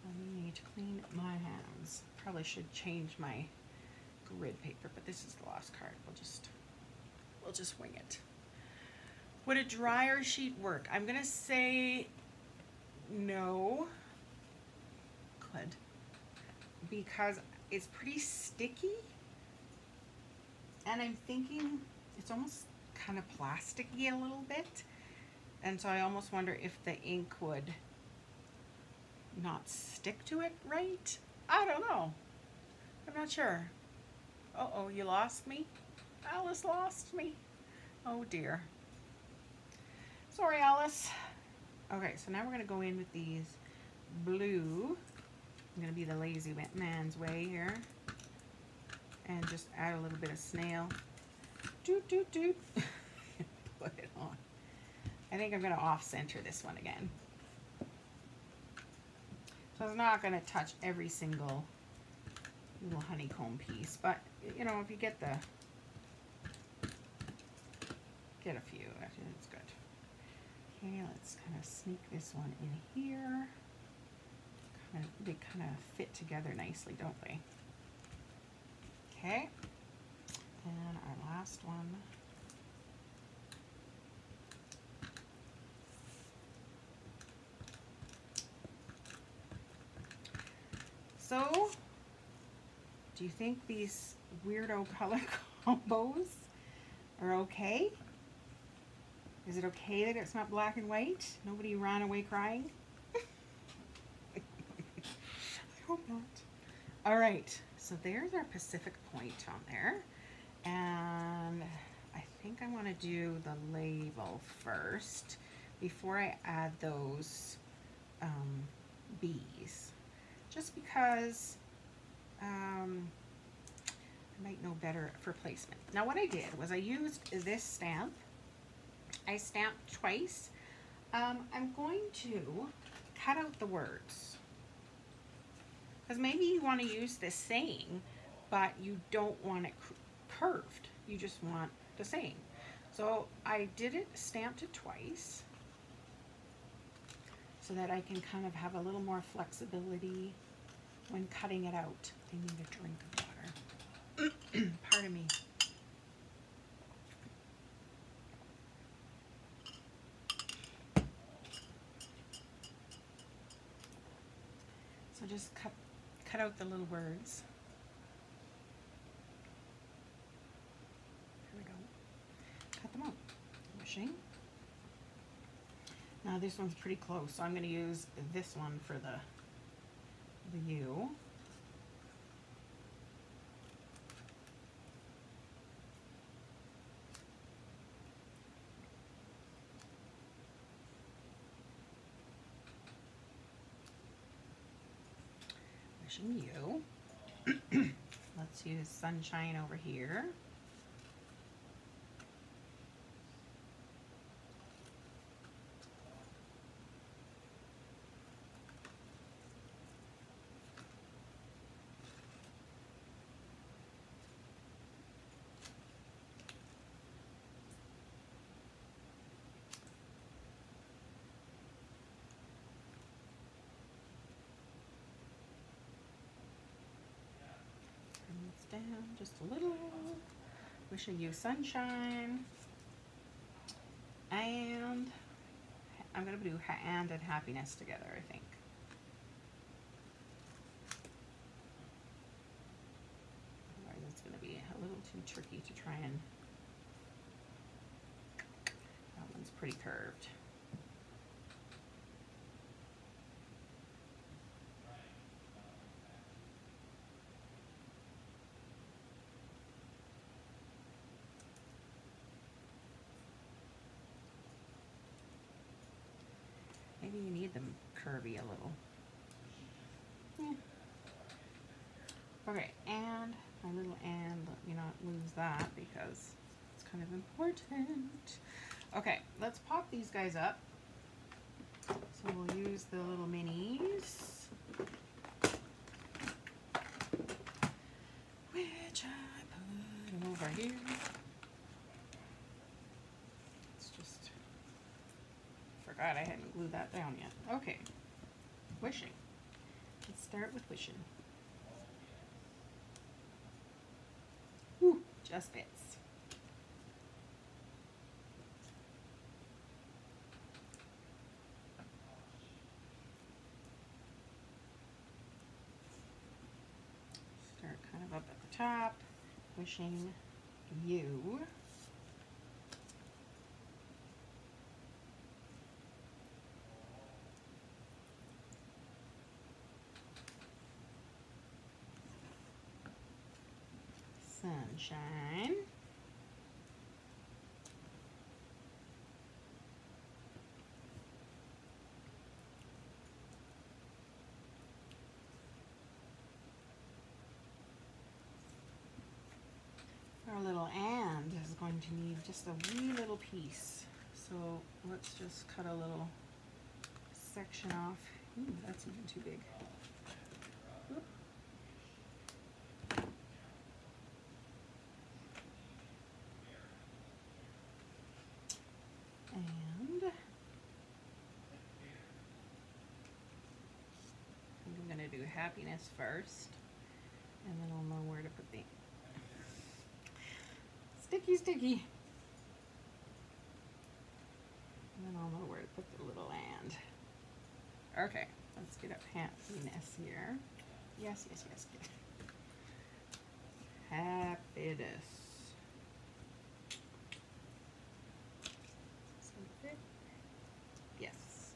I need to clean my hands. Probably should change my grid paper, but this is the last card. We'll just wing it. Would a dryer sheet work? I'm gonna say no. Could, because it's pretty sticky, and I'm thinking it's almost kind of plasticky a little bit, and so I almost wonder if the ink would not stick to it right. I don't know. I'm not sure. Uh-oh, you lost me? Alice lost me. Oh dear. Sorry, Alice. Okay, so now we're going to go in with these blue. I'm going to be the lazy man's way here. And just add a little bit of snail. Doot, doot, doot. Put it on. I think I'm going to off-center this one again. So it's not going to touch every single little honeycomb piece, but you know, if you get a few, it's good. Okay, let's kind of sneak this one in here. They kind of fit together nicely, don't they? Okay, and our last one. So, do you think these weirdo color combos are okay? Is it okay that it's not black and white? Nobody ran away crying? I hope not. All right, so there's our Pacific Point on there. And I think I want to do the label first before I add those bees. Just because I might know better for placement. Now what I did was I used this stamp. I stamped twice. I'm going to cut out the words, because maybe you want to use this saying, but you don't want it curved. You just want the saying. So I stamped it twice, so that I can kind of have a little more flexibility when cutting it out. I need a drink of water. Pardon me. So just cut out the little words. Here we go. Cut them out. Wishing. Now this one's pretty close, so I'm going to use this one for the U. Wishing you. Let's use sunshine over here. Down just a little. Wishing you sunshine. And I'm going to do and happiness together, I think. Otherwise it's going to be a little too tricky to try and... That one's pretty curved. made them curvy a little. Yeah. Okay, and my little and, let me not lose that because it's kind of important. Okay, let's pop these guys up. So we'll use the little minis, which I put over here. It's just, forgot I hadn't glued that down yet. Okay, wishing. Let's start with wishing. Whew, just fits. Start kind of up at the top, wishing you sunshine, our little and is going to need just a wee little piece. So let's just cut a little section off. Ooh, that's even too big. Whoop. And I'm going to do happiness first, and then I'll know where to put the sticky. And then I'll know where to put the little and. Okay, let's get up happiness here. Yes. Happiness. Yes.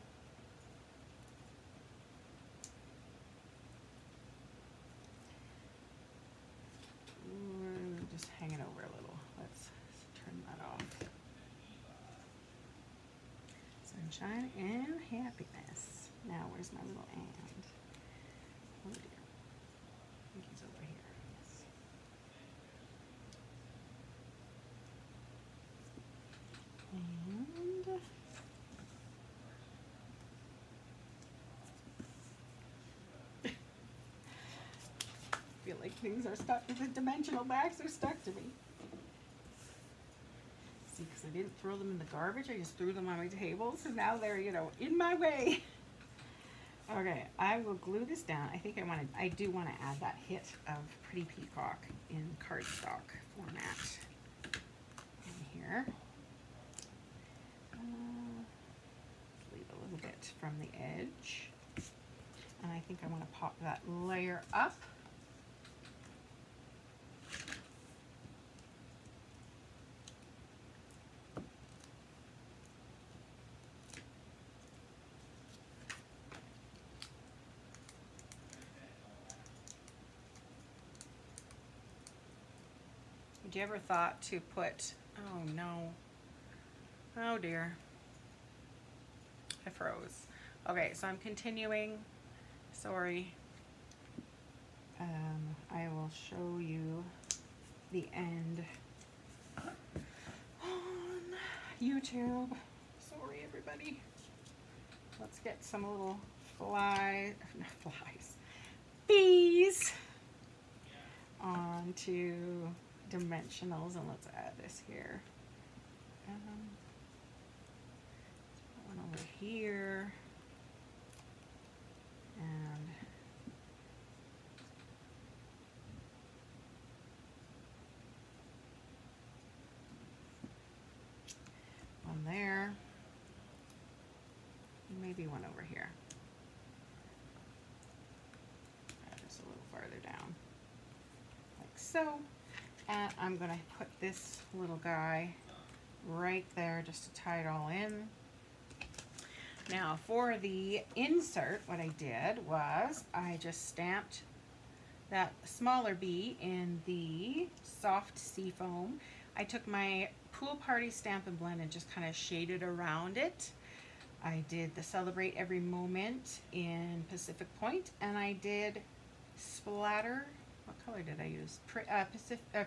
Just hang it over a little. Let's turn that off. Sunshine and happiness. Now, where's my little and? Oh dear. I think he's over here. Yes. And I feel like things are stuck. The dimensional backs are stuck to me. See, because I didn't throw them in the garbage, I just threw them on my table, so now they're, you know, in my way. Okay, I will glue this down. I think I do want to add that hit of Pretty Peacock in cardstock format in here. Leave a little bit from the edge. And I think I want to pop that layer up. Would you ever thought to put, oh no, oh dear, I froze. Okay, so I'm continuing, sorry. I will show you the end on YouTube. Sorry everybody. Let's get some little bees onto dimensionals, and let's add this here. One over here, and one there, maybe one over here. Just a little farther down, like so. And I'm going to put this little guy right there just to tie it all in. Now for the insert, what I did was I just stamped that smaller bee in the soft seafoam. I took my Pool Party Stamp and Blend and just kind of shaded around it. I did the Celebrate Every Moment in Pacific Point, and I did Splatter. What color did I use?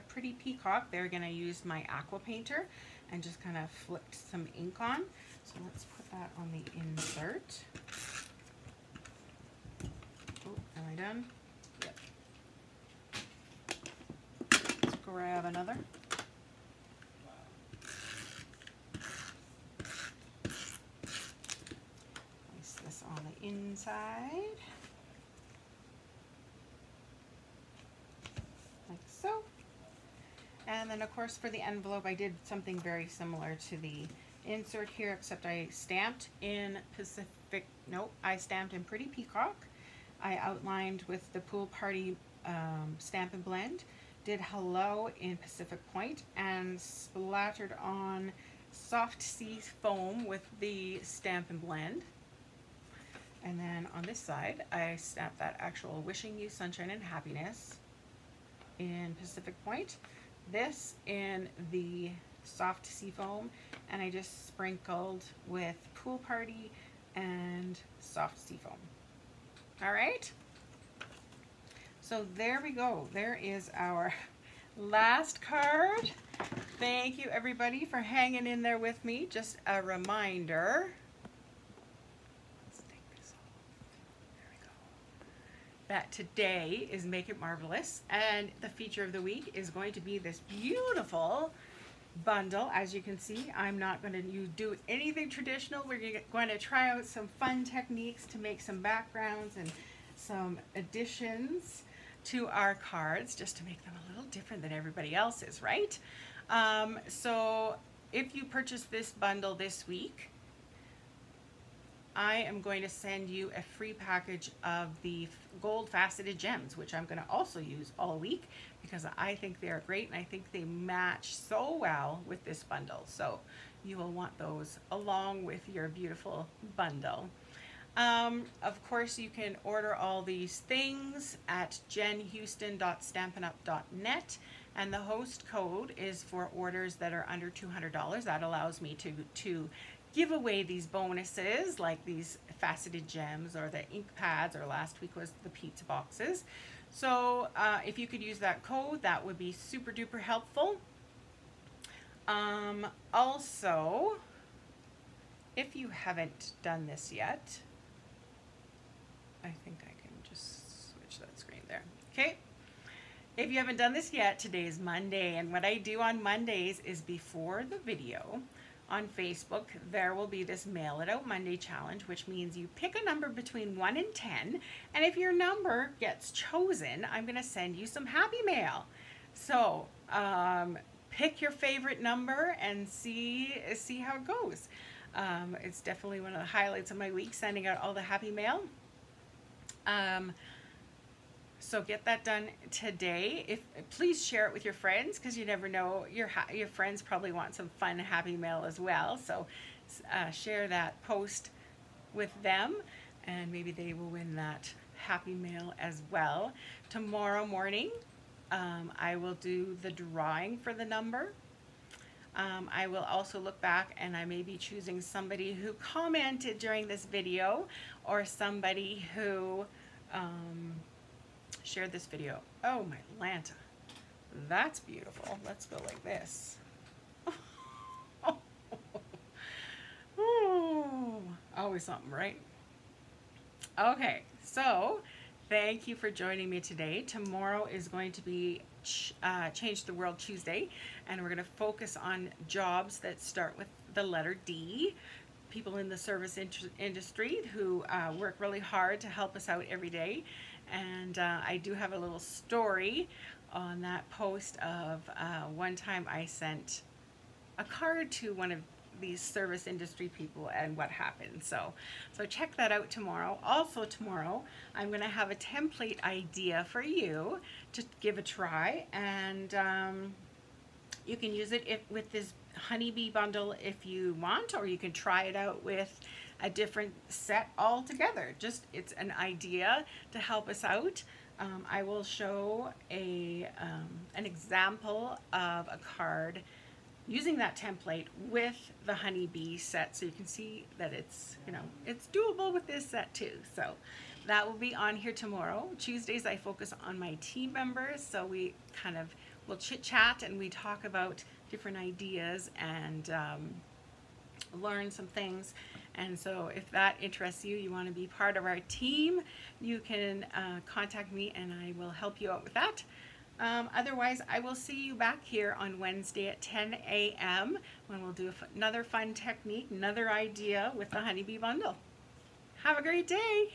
Pretty Peacock. There again, I used my aqua painter and just kind of flipped some ink on. So let's put that on the insert. Oh, am I done? Yep. Let's grab another. Place this on the inside. Like so. And then of course for the envelope I did something very similar to the insert here, except I stamped in I stamped in Pretty Peacock. I outlined with the Pool Party Stamp and Blend, did Hello in Pacific Point, and splattered on Soft Sea Foam with the Stamp and Blend. And then on this side I stamped that actual Wishing You Sunshine and Happiness in Pacific Point, this in the Soft Sea Foam, and I just sprinkled with Pool Party and Soft Sea Foam. All right, so there we go. There is our last card. Thank you everybody for hanging in there with me. Just a reminder, let's take this off. There we go. That today is Make It Marvelous, and the feature of the week is going to be this beautiful bundle. As you can see, I'm not going to do anything traditional. We're going to try out some fun techniques to make some backgrounds and some additions to our cards, just to make them a little different than everybody else's, right? So if you purchase this bundle this week, I am going to send you a free package of the Gold Faceted Gems, which I'm going to also use all week because I think they're great and I think they match so well with this bundle. So you will want those along with your beautiful bundle. Of course, you can order all these things at jennhouston.stampinup.net, and the host code is for orders that are under $200. That allows me to give away these bonuses like these faceted gems or the ink pads, or last week was the pizza boxes. So if you could use that code, that would be super duper helpful. Also, if you haven't done this yet, I think I can just switch that screen there. Okay. If you haven't done this yet, today is Monday, and what I do on Mondays is before the video on Facebook, there will be this Mail It Out Monday challenge, which means you pick a number between 1 and 10, and if your number gets chosen, I'm going to send you some happy mail. So pick your favorite number and see how it goes. It's definitely one of the highlights of my week, sending out all the happy mail. So get that done today. Please share it with your friends, because you never know, your friends probably want some fun happy mail as well. So share that post with them and maybe they will win that happy mail as well. Tomorrow morning I will do the drawing for the number. I will also look back and I may be choosing somebody who commented during this video, or somebody who shared this video. Oh my Lanta, that's beautiful. Let's go like this. Ooh, always something, right? Okay, so thank you for joining me today. Tomorrow is going to be Change the World Tuesday, and we're going to focus on jobs that start with the letter D. People in the service industry who work really hard to help us out every day. And I do have a little story on that post of one time I sent a card to one of these service industry people and what happened. So check that out tomorrow. Also tomorrow, I'm going to have a template idea for you to give a try, and you can use it with this honeybee bundle if you want, or you can try it out with a different set altogether. Just, it's an idea to help us out. I will show an example of a card using that template with the honeybee set, so you can see that it's, you know, it's doable with this set too. So that will be on here tomorrow. Tuesdays I focus on my team members, so we kind of will chit chat and we talk about different ideas and learn some things. And so if that interests you, you want to be part of our team, you can contact me and I will help you out with that. Otherwise, I will see you back here on Wednesday at 10 a.m. when we'll do another fun technique, another idea with the honeybee bundle. Have a great day.